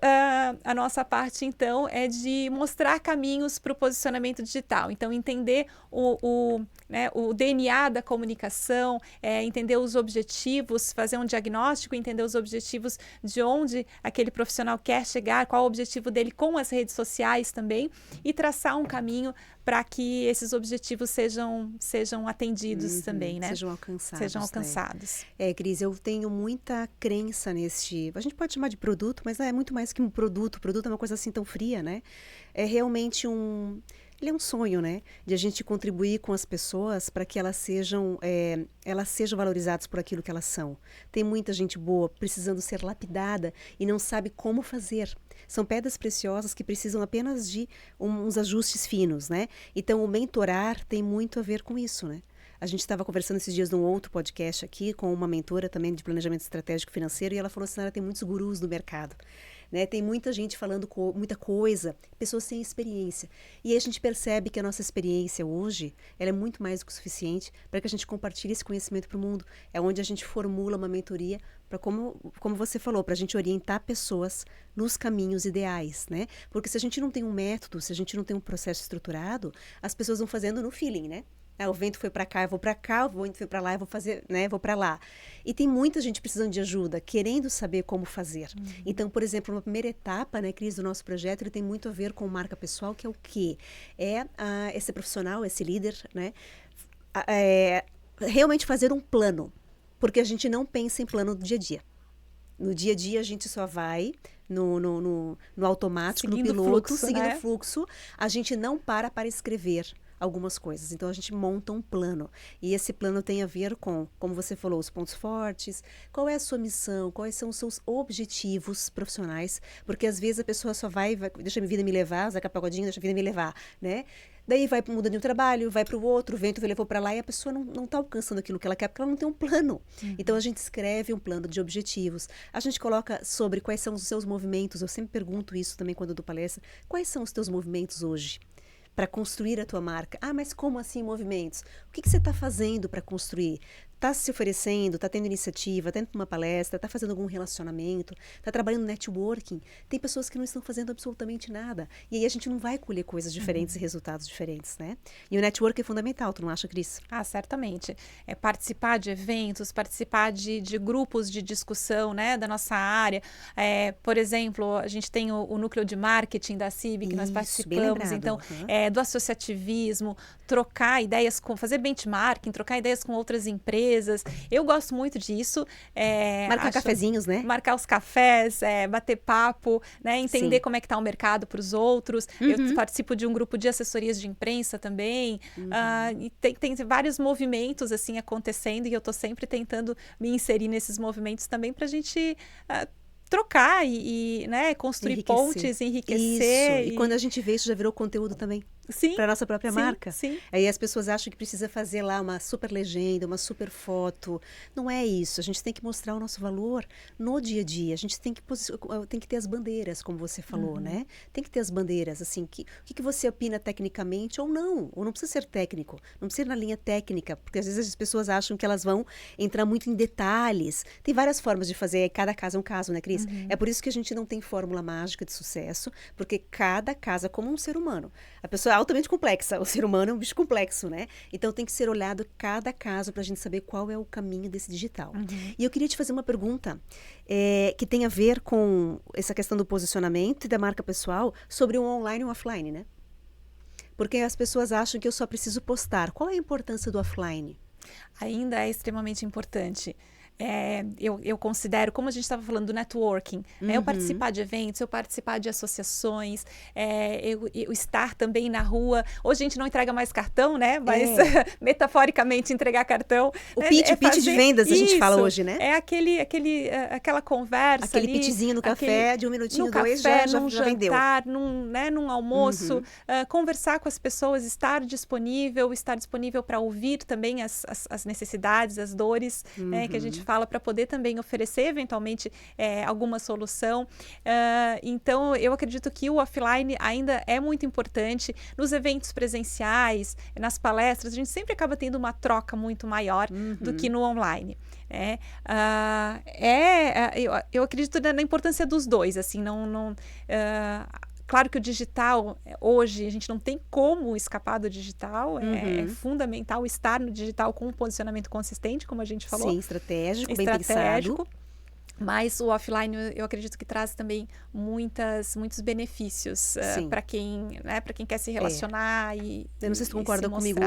B: a nossa parte, então, é de mostrar caminhos para o posicionamento digital. Então, entender o DNA alinhar da comunicação, entender os objetivos, fazer um diagnóstico, entender os objetivos de onde aquele profissional quer chegar, qual o objetivo dele com as redes sociais também, e traçar um caminho para que esses objetivos sejam atendidos também, né?
A: Sejam alcançados.
B: Sejam alcançados.
A: Né? Cris, eu tenho muita crença a gente pode chamar de produto, mas é muito mais que um produto. O produto é uma coisa assim tão fria, né? É realmente ele é um sonho, né? De a gente contribuir com as pessoas para que elas sejam valorizadas por aquilo que elas são. Tem muita gente boa precisando ser lapidada e não sabe como fazer. São pedras preciosas que precisam apenas de uns ajustes finos, né? Então, o mentorar tem muito a ver com isso, né? A gente estava conversando esses dias num outro podcast aqui com uma mentora também de planejamento estratégico financeiro e ela falou assim, tem muitos gurus no mercado. Né? Tem muita gente falando muita coisa, pessoas sem experiência. E aí a gente percebe que a nossa experiência hoje, ela é muito mais do que o suficiente para que a gente compartilhe esse conhecimento para o mundo. É onde a gente formula uma mentoria para, como você falou, para a gente orientar pessoas nos caminhos ideais, né? Porque se a gente não tem um método, se a gente não tem um processo estruturado, as pessoas vão fazendo no feeling, né? O vento foi para cá, eu vou para cá, o vento foi para lá, eu vou fazer, né? Vou para lá. E tem muita gente precisando de ajuda, querendo saber como fazer. Então, por exemplo, uma primeira etapa, né, Cris, do nosso projeto, ele tem muito a ver com marca pessoal, que é o quê? Esse profissional, esse líder, né? Realmente fazer um plano, porque a gente não pensa em plano do dia a dia. No dia a dia, a gente só vai no automático,
B: seguindo
A: no piloto,
B: fluxo,
A: seguindo
B: né?
A: o fluxo. A gente não para escrever algumas coisas. Então, a gente monta um plano. E esse plano tem a ver com, como você falou, os pontos fortes, qual é a sua missão, quais são os seus objetivos profissionais, porque às vezes a pessoa só vai deixa a vida me levar, Zeca Pagodinho, deixa a vida me levar, né? Daí vai mudando de um trabalho, vai para o outro, o vento levou para lá e a pessoa não está alcançando aquilo que ela quer porque ela não tem um plano. Então, a gente escreve um plano de objetivos. A gente coloca sobre quais são os seus movimentos. Eu sempre pergunto isso também quando eu dou palestra. Quais são os teus movimentos hoje? Para construir a tua marca. Mas como assim movimentos? O que você está fazendo para construir? Está se oferecendo, está tendo iniciativa, está indo para uma palestra, está fazendo algum relacionamento, está trabalhando networking. Tem pessoas que não estão fazendo absolutamente nada. E aí a gente não vai colher coisas diferentes e resultados diferentes, né? E o network é fundamental, tu não acha, Cris?
B: Certamente. Participar de eventos, participar de grupos de discussão, né, da nossa área. Por exemplo, a gente tem o núcleo de marketing da CIB, que nós participamos. Então, do associativismo, trocar ideias, fazer benchmarking, trocar ideias com outras empresas. Eu gosto muito disso.
A: Marcar cafezinhos, né?
B: Marcar os cafés, bater papo, né? Entender como é que está o mercado para os outros. Eu participo de um grupo de assessorias de imprensa também. E tem vários movimentos assim acontecendo e eu estou sempre tentando me inserir nesses movimentos também para a gente trocar e né, construir pontes, enriquecer.
A: Isso. E quando a gente vê, isso já virou conteúdo também. Para a nossa própria marca.
B: Sim.
A: Aí as pessoas acham que precisa fazer lá uma super legenda, uma super foto. Não é isso. A gente tem que mostrar o nosso valor no dia a dia. A gente tem que ter as bandeiras, como você falou, né? Tem que ter as bandeiras, assim, o que você opina tecnicamente ou não precisa ser técnico, não precisa ir na linha técnica, porque às vezes as pessoas acham que elas vão entrar muito em detalhes. Tem várias formas de fazer, cada caso é um caso, né, Cris? É por isso que a gente não tem fórmula mágica de sucesso, porque cada caso é como um ser humano. A pessoa é altamente complexa, o ser humano é um bicho complexo, né? Então tem que ser olhado cada caso para a gente saber qual é o caminho desse digital. E eu queria te fazer uma pergunta que tem a ver com essa questão do posicionamento e da marca pessoal sobre o online e o offline, né? Porque as pessoas acham que eu só preciso postar. Qual é a importância do offline?
B: Ainda é extremamente importante. Eu considero, como a gente estava falando do networking, eu participar de eventos, eu participar de associações, eu estar também na rua. Hoje a gente não entrega mais cartão, né? Mas metaforicamente entregar cartão.
A: O pitch de vendas a gente fala hoje, né?
B: Aquela conversa
A: aquele ali. Aquele pitchzinho no café, de um minutinho, dois,
B: café,
A: já
B: vendeu.
A: Jantar,
B: num almoço, conversar com as pessoas, estar disponível para ouvir também as necessidades, as dores, né, que a gente fala, para poder também oferecer eventualmente alguma solução. Então, eu acredito que o offline ainda é muito importante. Nos eventos presenciais, nas palestras, a gente sempre acaba tendo uma troca muito maior do que no online. Eu acredito na importância dos dois, assim, Claro que o digital, hoje, a gente não tem como escapar do digital, é fundamental estar no digital com um posicionamento consistente, como a gente falou.
A: Sim, estratégico, bem pensado.
B: Mas o offline, eu acredito que traz também muitos benefícios para quem, né, para quem quer se relacionar
A: Eu não sei se tu concorda comigo,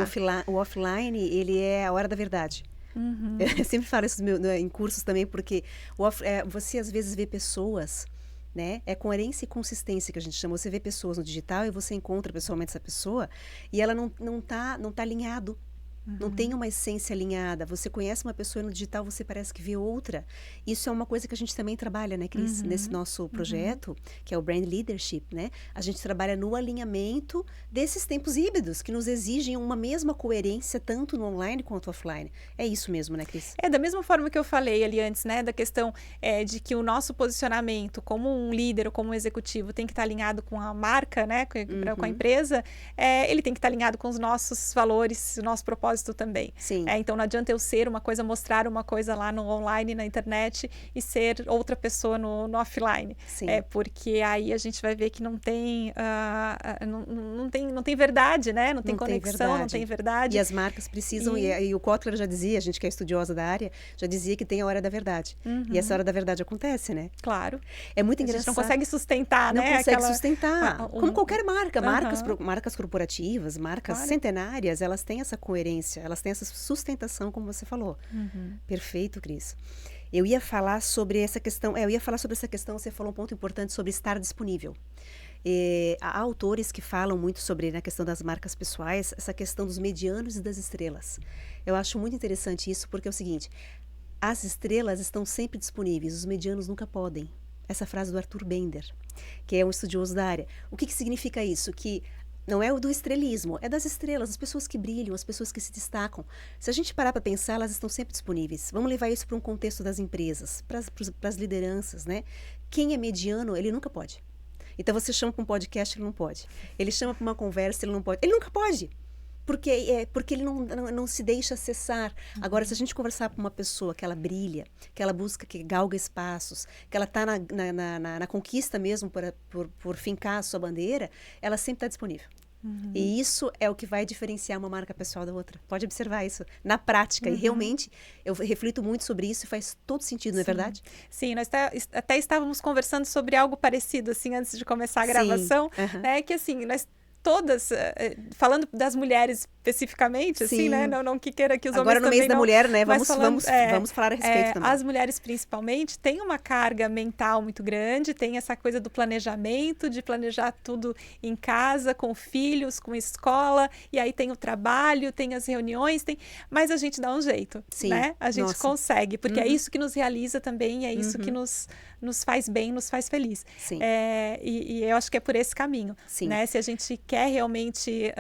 A: o offline, ele é a hora da verdade. Eu sempre falo isso em cursos também, porque você às vezes vê pessoas, né? É coerência e consistência que a gente chama. Você vê pessoas no digital e você encontra pessoalmente essa pessoa e ela não tá alinhado. Não tem uma essência alinhada. Você conhece uma pessoa no digital, você parece que vê outra. Isso é uma coisa que a gente também trabalha, né, Cris? Nesse nosso projeto, que é o Brand Leadership, né? A gente trabalha no alinhamento desses tempos híbridos, que nos exigem uma mesma coerência, tanto no online quanto offline. É isso mesmo, né, Cris?
B: Da mesma forma que eu falei ali antes, né, da questão de que o nosso posicionamento como um líder ou como um executivo tem que estar alinhado com a marca, né, com a empresa, ele tem que estar alinhado com os nossos valores, o nosso propósito também.
A: Sim.
B: Então não adianta eu ser uma coisa, mostrar uma coisa lá no online, na internet e ser outra pessoa no offline.
A: Sim.
B: Porque aí a gente vai ver que não tem não tem verdade, né? Não tem conexão, não tem verdade.
A: E as marcas precisam, e o Kotler já dizia, a gente que é estudiosa da área, já dizia que tem a hora da verdade. E essa hora da verdade acontece, né?
B: Claro.
A: É muito engraçado.
B: A gente não consegue sustentar,
A: não
B: né?
A: Não consegue sustentar. Como qualquer marca. Marcas corporativas, marcas centenárias, elas têm essa coerência. Elas têm essa sustentação, como você falou. Perfeito, Cris. Eu ia falar sobre essa questão, você falou um ponto importante sobre estar disponível. Há autores que falam muito sobre, na questão das marcas pessoais, essa questão dos medianos e das estrelas. Eu acho muito interessante isso, porque é o seguinte, as estrelas estão sempre disponíveis, os medianos nunca podem. Essa frase do Arthur Bender, que é um estudioso da área. O que significa isso? Que não é o do estrelismo, é das estrelas, as pessoas que brilham, as pessoas que se destacam. Se a gente parar para pensar, elas estão sempre disponíveis. Vamos levar isso para um contexto das empresas, para as lideranças, né? Quem é mediano, ele nunca pode. Então, você chama para um podcast, ele não pode. Ele chama para uma conversa, ele não pode. Ele nunca pode. Porque ele não se deixa acessar. Agora, se a gente conversar com uma pessoa que ela brilha, que ela busca, que galga espaços, que ela está na conquista mesmo por fincar a sua bandeira, ela sempre está disponível. E isso é o que vai diferenciar uma marca pessoal da outra. Pode observar isso na prática. E realmente, eu reflito muito sobre isso e faz todo sentido, não é verdade?
B: Sim, nós até estávamos conversando sobre algo parecido, assim, antes de começar a gravação. Né? Que, assim, nós todas, falando das mulheres especificamente, assim, né? Não que queira que os homens também
A: agora no mês da mulher, né? Vamos falar a respeito também.
B: As mulheres, principalmente, têm uma carga mental muito grande, tem essa coisa do planejamento, de planejar tudo em casa, com filhos, com escola, e aí tem o trabalho, tem as reuniões, mas a gente dá um jeito, né? A gente consegue, porque é isso que nos realiza também, é isso que nos faz bem, nos faz feliz. E eu acho que é por esse caminho, né? Se a gente quer realmente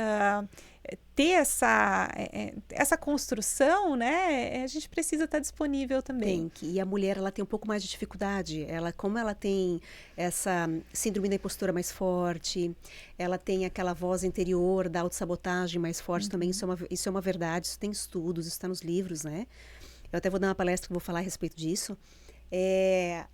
B: ter essa construção, né? A gente precisa estar disponível também.
A: E a mulher, ela tem um pouco mais de dificuldade. Como ela tem essa síndrome da impostora mais forte, ela tem aquela voz interior da autossabotagem mais forte também. Isso é uma verdade, isso tem estudos, isso está nos livros, né? Eu até vou dar uma palestra que vou falar a respeito disso.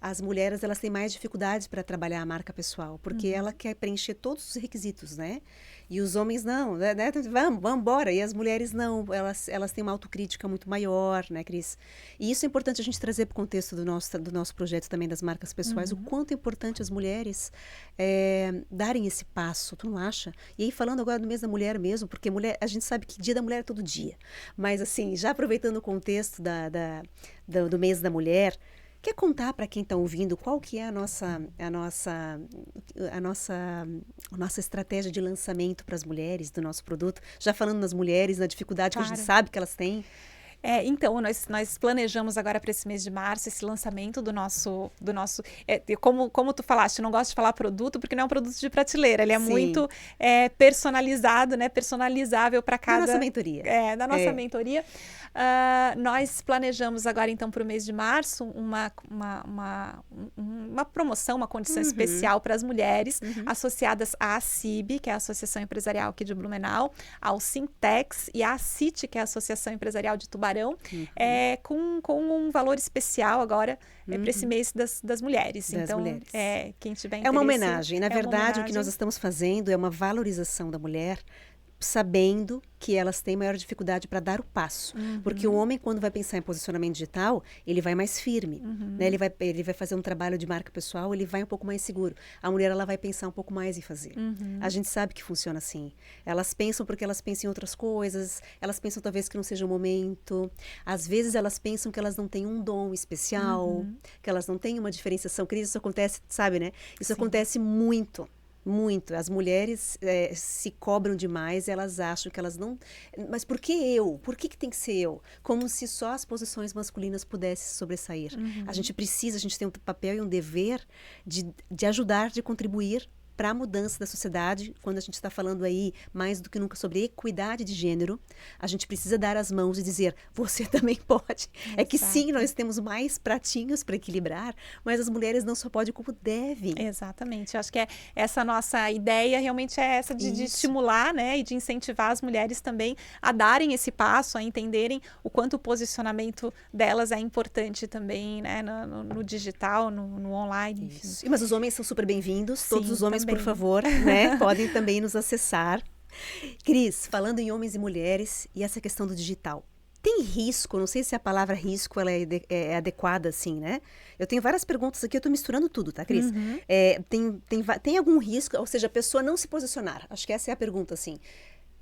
A: As mulheres, elas têm mais dificuldades para trabalhar a marca pessoal, porque ela quer preencher todos os requisitos, né? E os homens não, né? Vamos embora. E as mulheres não, elas têm uma autocrítica muito maior, né, Cris? E isso é importante a gente trazer para o contexto do nosso projeto também das marcas pessoais, o quanto é importante as mulheres darem esse passo, tu não acha? E aí, falando agora do mês da mulher mesmo, porque a gente sabe que dia da mulher é todo dia, mas assim, já aproveitando o contexto do mês da mulher, quer contar para quem está ouvindo qual que é a nossa estratégia de lançamento para as mulheres do nosso produto? Já falando nas mulheres, na dificuldade que a gente sabe que elas têm.
B: Então, nós planejamos agora para esse mês de março esse lançamento do nosso como tu falaste, eu não gosto de falar produto porque não é um produto de prateleira, ele é muito personalizado, né, personalizável para cada...
A: Na nossa mentoria.
B: Na nossa mentoria. Nós planejamos agora, então, para o mês de março, uma promoção, uma condição especial para as mulheres associadas à ACIB, que é a Associação Empresarial aqui de Blumenau, ao Sintex e à CIT, que é a Associação Empresarial de Tubarão, estarão com um valor especial agora para esse mês das mulheres.
A: Das
B: então,
A: mulheres.
B: Quem tiver interesse...
A: É uma homenagem. Na verdade,
B: uma homenagem.
A: o que nós estamos fazendo é uma valorização da mulher, sabendo que elas têm maior dificuldade para dar o passo. Porque o homem, quando vai pensar em posicionamento digital, ele vai mais firme. Né? Ele vai fazer um trabalho de marca pessoal, ele vai um pouco mais seguro. A mulher, ela vai pensar um pouco mais em fazer. A gente sabe que funciona assim. Elas pensam porque elas pensam em outras coisas, elas pensam talvez que não seja o momento. Às vezes, elas pensam que elas não têm um dom especial, que elas não têm uma diferenciação. Cris, isso acontece, sabe, né? Isso acontece muito. Muito. As mulheres se cobram demais, elas acham que elas não... Mas por que eu? Por que tem que ser eu? Como se só as posições masculinas pudessem sobressair. A gente tem um papel e um dever de ajudar, de contribuir para a mudança da sociedade. Quando a gente está falando aí mais do que nunca sobre equidade de gênero, a gente precisa dar as mãos e dizer, você também pode. Exato. É que sim, nós temos mais pratinhos para equilibrar, mas as mulheres não só podem como devem.
B: Exatamente. Eu acho que essa nossa ideia realmente é essa de estimular, né, e de incentivar as mulheres também a darem esse passo, a entenderem o quanto o posicionamento delas é importante também, né, no digital, no online. Enfim.
A: Mas os homens são super bem-vindos, todos os homens, por favor, né, podem também nos acessar. Cris, falando em homens e mulheres e essa questão do digital, tem risco? Não sei se a palavra risco ela é adequada assim, né? Eu tenho várias perguntas aqui, eu estou misturando tudo, tá, Cris? Tem algum risco, ou seja, a pessoa não se posicionar? Acho que essa é a pergunta, assim.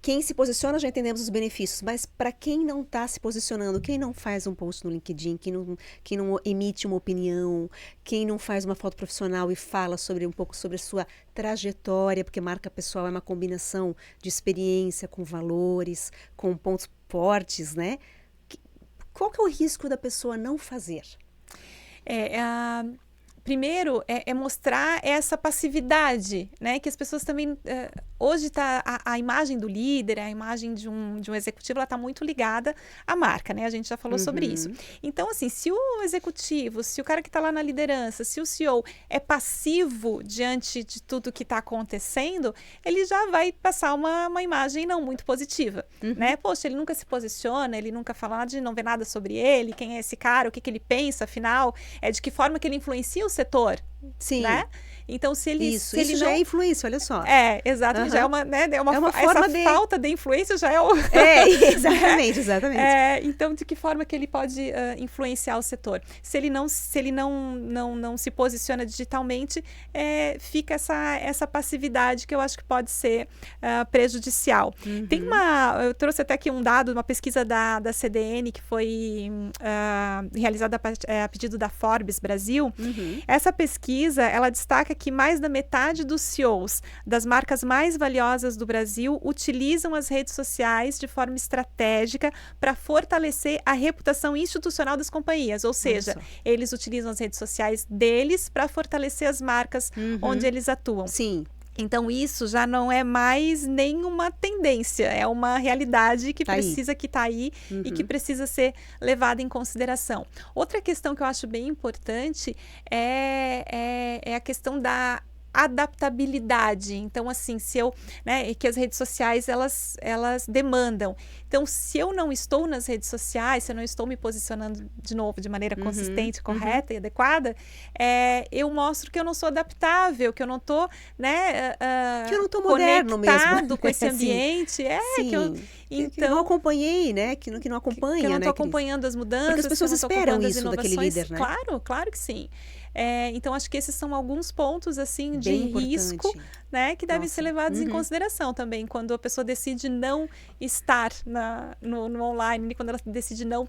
A: Quem se posiciona, já entendemos os benefícios, mas para quem não está se posicionando, quem não faz um post no LinkedIn, quem não emite uma opinião, quem não faz uma foto profissional e fala um pouco sobre a sua trajetória, porque marca pessoal é uma combinação de experiência com valores, com pontos fortes, né? Qual que é o risco da pessoa não fazer?
B: Primeiro, é mostrar essa passividade, né? Que as pessoas também... hoje a imagem do líder, a imagem de um executivo, ela está muito ligada à marca, né? A gente já falou sobre isso. Então, assim, se o executivo, se o cara que está lá na liderança, se o CEO é passivo diante de tudo que está acontecendo, ele já vai passar uma imagem não muito positiva, né? Poxa, ele nunca se posiciona, ele nunca fala não vê nada sobre ele, quem é esse cara, o que ele pensa, afinal, de que forma que ele influencia o setor.
A: Sim.
B: Né? Então, se ele
A: Isso já é influência, olha só.
B: Exato. Já é uma, né,
A: forma
B: essa falta de influência já é o...
A: exatamente.
B: Então, de que forma que ele pode influenciar o setor? Se ele não se posiciona digitalmente, fica essa passividade que eu acho que pode ser prejudicial. Tem eu trouxe até aqui um dado, uma pesquisa da CDN, que foi realizada a pedido da Forbes Brasil. Essa pesquisa, ela destaca que mais da metade dos CEOs das marcas mais valiosas do Brasil utilizam as redes sociais de forma estratégica para fortalecer a reputação institucional das companhias, ou seja, eles utilizam as redes sociais deles para fortalecer as marcas onde eles atuam.
A: Sim.
B: Então, isso já não é mais nenhuma tendência, é uma realidade que está aí e que precisa ser levada em consideração. Outra questão que eu acho bem importante é a questão da adaptabilidade. Então, assim, que as redes sociais, elas demandam. Então, se eu não estou nas redes sociais, se eu não estou me posicionando, de novo, de maneira consistente, correta e adequada, eu mostro que eu não sou adaptável, que eu não estou, né,
A: que eu não estou moderno mesmo.
B: Com esse ambiente.
A: Que não acompanhei, né? Que não acompanha,
B: que eu não estou
A: né,
B: acompanhando as mudanças.
A: Porque as pessoas esperam isso daquele líder, né?
B: Claro que sim. Então, acho que esses são alguns pontos, assim, de risco, né, que devem ser levados em consideração também, quando a pessoa decide não estar no online, quando ela decide não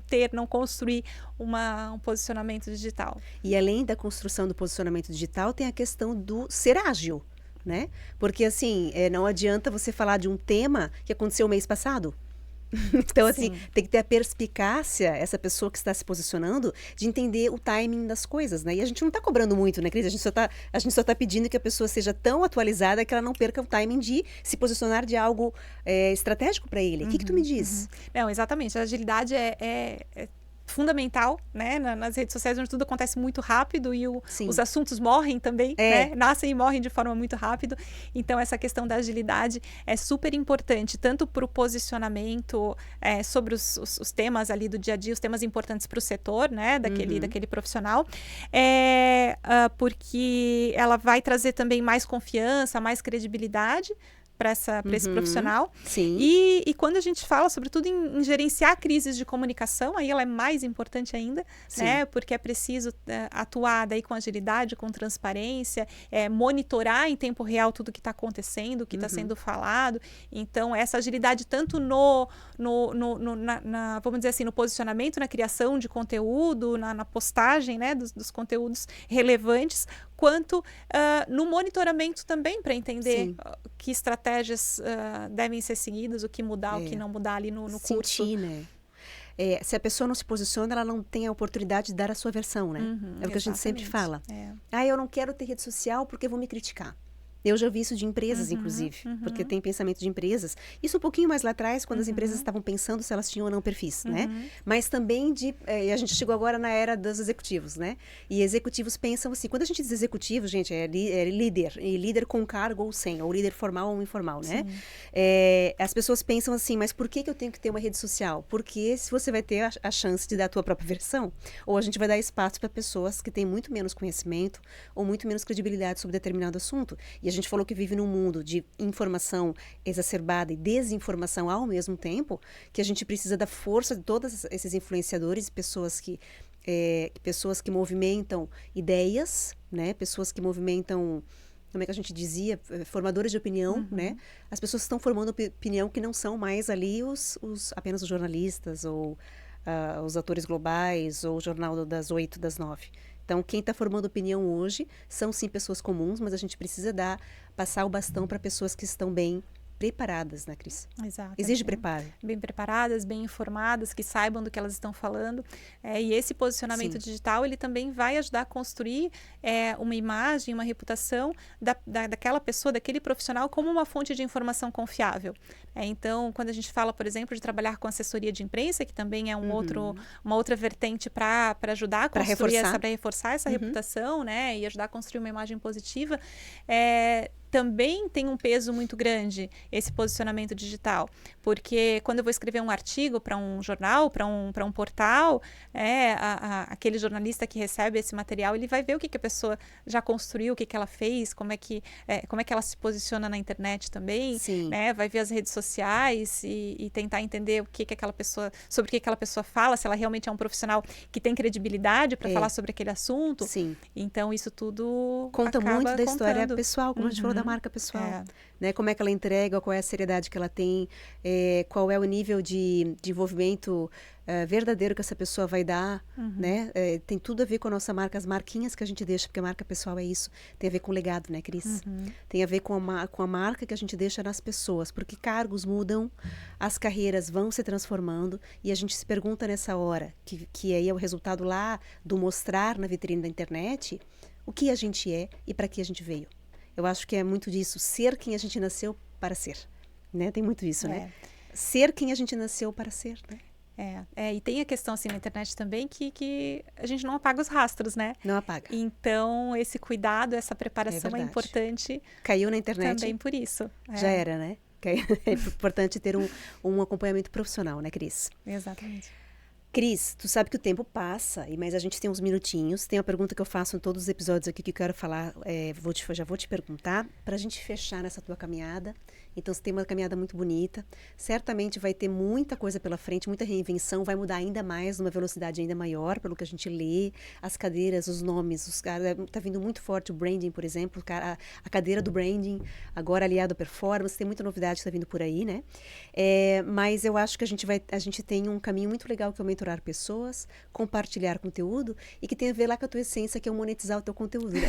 B: construir um posicionamento digital.
A: E além da construção do posicionamento digital, tem a questão do ser ágil, né? Porque, assim, não adianta você falar de um tema que aconteceu o mês passado. Então, assim, tem que ter a perspicácia, essa pessoa que está se posicionando, de entender o timing das coisas, né? E a gente não está cobrando muito, né, Cris? A gente só tá pedindo que a pessoa seja tão atualizada que ela não perca o timing de se posicionar de algo estratégico para ele. O que tu me diz?
B: Não, exatamente. A agilidade é fundamental, né? Nas redes sociais, onde tudo acontece muito rápido e
A: Sim.
B: os assuntos morrem também, né? Nascem e morrem de forma muito rápida. Então, essa questão da agilidade é super importante, tanto para o posicionamento sobre os temas ali do dia a dia, os temas importantes para o setor, né? Daquele profissional, porque ela vai trazer também mais confiança, mais credibilidade para esse profissional.
A: Sim.
B: E quando a gente fala, sobretudo, em gerenciar crises de comunicação, aí ela é mais importante ainda, né? Porque é preciso atuar daí com agilidade, com transparência, monitorar em tempo real tudo que está acontecendo, o que está sendo falado. Então, essa agilidade tanto vamos dizer assim, no posicionamento, na criação de conteúdo, na postagem, né, dos conteúdos relevantes, quanto no monitoramento também, para entender que estratégias devem ser seguidas, o que mudar, o que não mudar ali no curso.
A: Né? Se a pessoa não se posiciona, ela não tem a oportunidade de dar a sua versão, né? É o que a gente sempre fala. Eu não quero ter rede social porque vão me criticar. Eu já vi isso de empresas, inclusive, porque tem pensamento de empresas. Isso um pouquinho mais lá atrás, quando as empresas estavam pensando se elas tinham ou não perfis, né? Mas também a gente chegou agora na era dos executivos, né? E executivos pensam assim, quando a gente diz executivo, gente, é líder, e líder com cargo ou sem, ou líder formal ou informal, né? As pessoas pensam assim, mas por que eu tenho que ter uma rede social? Porque se você vai ter a chance de dar a tua própria versão, ou a gente vai dar espaço para pessoas que têm muito menos conhecimento ou muito menos credibilidade sobre determinado assunto. E a gente falou que vive num mundo de informação exacerbada e desinformação ao mesmo tempo, que a gente precisa da força de todos esses influenciadores, pessoas que movimentam ideias, né? Pessoas que movimentam, como é que a gente dizia, formadores de opinião, né? As pessoas estão formando opinião que não são mais ali apenas os jornalistas ou os atores globais ou o jornal das 8, das 9. Então, quem está formando opinião hoje são, sim, pessoas comuns, mas a gente precisa passar o bastão para pessoas que estão bem preparadas, né, Cris?
B: Exato.
A: Exige preparo.
B: Bem preparadas, bem informadas, que saibam do que elas estão falando. E esse posicionamento digital, ele também vai ajudar a construir uma imagem, uma reputação daquela pessoa, daquele profissional, como uma fonte de informação confiável. Então, quando a gente fala, por exemplo, de trabalhar com assessoria de imprensa, que também é uma outra vertente para ajudar a construir, para reforçar essa reputação, né, e ajudar a construir uma imagem positiva, também tem um peso muito grande esse posicionamento digital, porque quando eu vou escrever um artigo para um jornal, para um portal, aquele jornalista que recebe esse material, ele vai ver o que a pessoa já construiu, o que ela fez, como é que ela se posiciona na internet também, né? Vai ver as redes sociais e tentar entender sobre o que aquela pessoa fala, se ela realmente é um profissional que tem credibilidade para falar sobre aquele assunto. Então, isso tudo
A: conta
B: acaba
A: muito da história
B: contando.
A: pessoal, como a gente falou da marca pessoal, né? Como é que ela entrega, qual é a seriedade que ela tem, qual é o nível de envolvimento verdadeiro que essa pessoa vai dar, né? Tem tudo a ver com a nossa marca, as marquinhas que a gente deixa, porque a marca pessoal é isso, tem a ver com o legado, né, Cris? Tem a ver com a marca que a gente deixa nas pessoas, porque cargos mudam, as carreiras vão se transformando, e a gente se pergunta nessa hora, que aí é o resultado lá do mostrar na vitrine da internet, o que a gente é e para que a gente veio. Eu acho que é muito disso, ser quem a gente nasceu para ser, né? Tem muito isso, né? Ser quem a gente nasceu para ser, né?
B: E tem a questão assim na internet também que a gente não apaga os rastros, né?
A: Não apaga.
B: Então, esse cuidado, essa preparação é importante.
A: Caiu na internet.
B: Também por isso.
A: Já era, né? É importante ter um acompanhamento profissional, né, Cris?
B: Exatamente.
A: Cris, tu sabe que o tempo passa, mas a gente tem uns minutinhos. Tem uma pergunta que eu faço em todos os episódios aqui que eu quero falar, já vou te perguntar, para a gente fechar nessa tua caminhada. Então, você tem uma caminhada muito bonita. Certamente vai ter muita coisa pela frente, muita reinvenção, vai mudar ainda mais, numa velocidade ainda maior, pelo que a gente lê, as cadeiras, os nomes, tá vindo muito forte o branding, por exemplo, a cadeira do branding, agora aliado à performance, tem muita novidade que está vindo por aí, né? Mas eu acho que a gente tem um caminho muito legal, que é o mentorar pessoas, compartilhar conteúdo, e que tem a ver lá com a tua essência, que é o monetizar o teu conteúdo, né?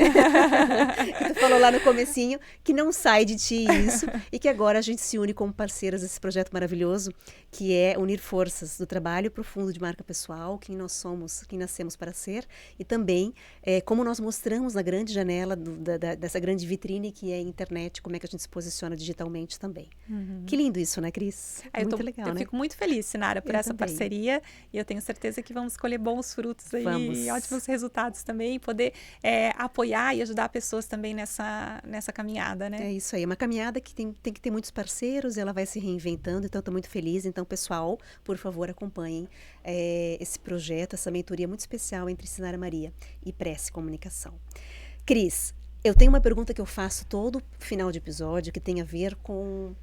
A: Que tu falou lá no comecinho, que não sai de ti isso, e que agora a gente se une como parceiras desse projeto maravilhoso, que é unir forças do trabalho profundo de marca pessoal, quem nós somos, quem nascemos para ser, e também como nós mostramos na grande janela dessa grande vitrine que é a internet, como é que a gente se posiciona digitalmente também. Que lindo isso, né, Cris? Muito legal,
B: eu
A: né?
B: fico muito feliz, Sinara, por essa parceria, e eu tenho certeza que vamos colher bons frutos aí, e ótimos resultados também, e poder apoiar e ajudar pessoas também nessa caminhada, né?
A: É isso aí, uma caminhada que tem que ter muitos parceiros, ela vai se reinventando, então estou muito feliz. Então, pessoal, por favor, acompanhem esse projeto, essa mentoria muito especial entre Sinara Maria e Prece Comunicação. Cris, eu tenho uma pergunta que eu faço todo final de episódio, que tem a ver com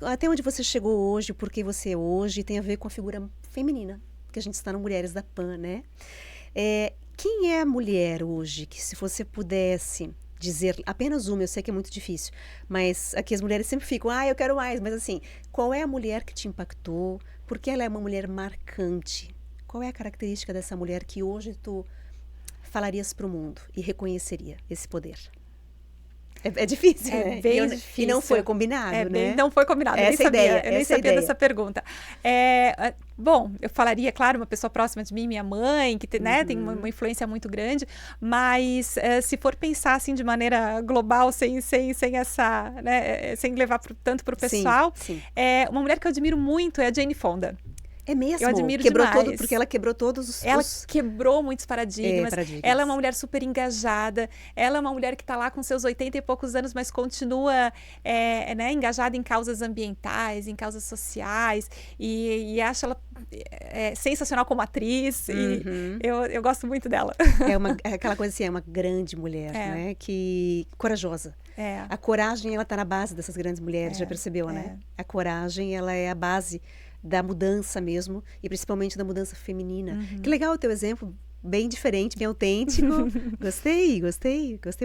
A: até onde você chegou hoje, por que você é hoje, tem a ver com a figura feminina, que a gente está no Mulheres da PAN, né? Quem é a mulher hoje, que se você pudesse dizer apenas uma, eu sei que é muito difícil, mas aqui as mulheres sempre ficam, eu quero mais, mas assim, qual é a mulher que te impactou? Porque ela é uma mulher marcante. Qual é a característica dessa mulher que hoje tu falarias para o mundo e reconheceria esse poder? É difícil, né?
B: Bem difícil.
A: E não foi combinado, né?
B: Não foi combinado, eu nem sabia dessa pergunta. Bom, eu falaria, claro, uma pessoa próxima de mim, minha mãe, que tem uma influência muito grande, mas se for pensar assim de maneira global, sem essa, né, sem levar tanto para o pessoal,
A: sim.
B: Uma mulher que eu admiro muito é a Jane Fonda.
A: É mesmo?
B: Eu admiro
A: demais. Porque ela quebrou todos os...
B: Ela quebrou muitos paradigmas. Ela é uma mulher super engajada. Ela é uma mulher que está lá com seus 80 e poucos anos, mas continua engajada em causas ambientais, em causas sociais. E acho ela sensacional como atriz. E eu gosto muito dela.
A: É aquela coisa assim, é uma grande mulher, né? Corajosa. A coragem, ela está na base dessas grandes mulheres, já percebeu, né? A coragem, ela é a base da mudança mesmo, e principalmente da mudança feminina. Que legal o teu exemplo, bem diferente, bem autêntico. Gostei.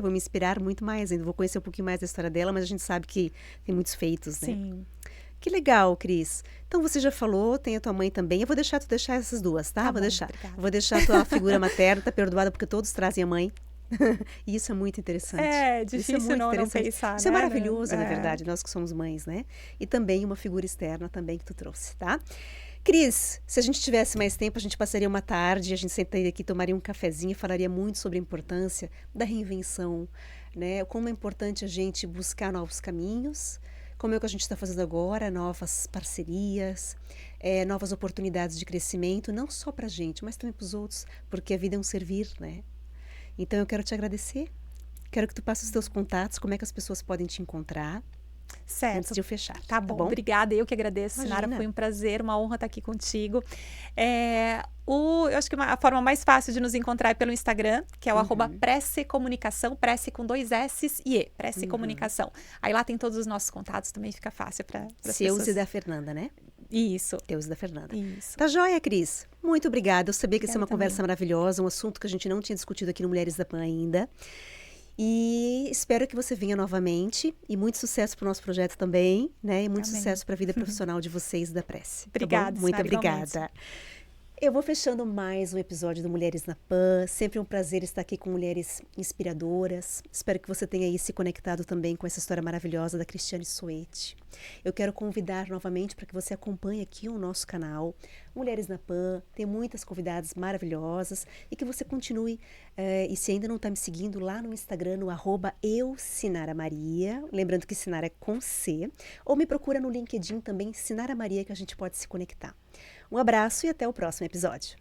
A: Vou me inspirar muito mais ainda, vou conhecer um pouquinho mais da história dela, mas a gente sabe que tem muitos feitos, né?
B: Sim.
A: Que legal, Cris. Então, você já falou, tem a tua mãe também. Eu vou deixar tu deixar essas duas, tá? Vou deixar.
B: Obrigada.
A: Vou deixar a tua figura materna, tá perdoada, porque todos trazem a mãe. E isso é muito interessante.
B: Difícil não pensar,
A: Isso é maravilhoso, na verdade, nós que somos mães, né? E também uma figura externa também que tu trouxe, tá? Cris, se a gente tivesse mais tempo, a gente passaria uma tarde, a gente sentaria aqui, tomaria um cafezinho e falaria muito sobre a importância da reinvenção, né? Como é importante a gente buscar novos caminhos, como é o que a gente está fazendo agora, novas parcerias, novas oportunidades de crescimento, não só para a gente, mas também para os outros, porque a vida é um servir, né? Então, eu quero te agradecer. Quero que tu passe os teus contatos, como é que as pessoas podem te encontrar.
B: Certo.
A: Antes de eu fechar.
B: Tá bom? Obrigada, eu que agradeço, Sinara. Foi um prazer, uma honra estar aqui contigo. Eu acho que a forma mais fácil de nos encontrar é pelo Instagram, que é o @Prece Comunicação, Prece com 2 S's e E, Prece Comunicação. Aí lá tem todos os nossos contatos, também fica fácil para as pessoas.
A: Seus e da Fernanda, né?
B: Isso.
A: Teus e da Fernanda.
B: Isso.
A: Tá joia, Cris? Muito obrigada. Eu sabia que ia ser uma conversa maravilhosa, um assunto que a gente não tinha discutido aqui no Mulheres da PAN ainda. E espero que você venha novamente. E muito sucesso para o nosso projeto também, né? E muito sucesso para a vida profissional de vocês e da Prece.
B: Obrigada,
A: tá bom? Muito obrigada. Eu vou fechando mais um episódio do Mulheres na PAN. Sempre um prazer estar aqui com mulheres inspiradoras. Espero que você tenha aí se conectado também com essa história maravilhosa da Cristiane Soete. Eu quero convidar novamente para que você acompanhe aqui o nosso canal Mulheres na PAN. Tem muitas convidadas maravilhosas e que você continue. E se ainda não está me seguindo, lá no Instagram, no @eusinaramaria. Lembrando que Sinara é com C. Ou me procura no LinkedIn também, Sinara Maria, que a gente pode se conectar. Um abraço e até o próximo episódio.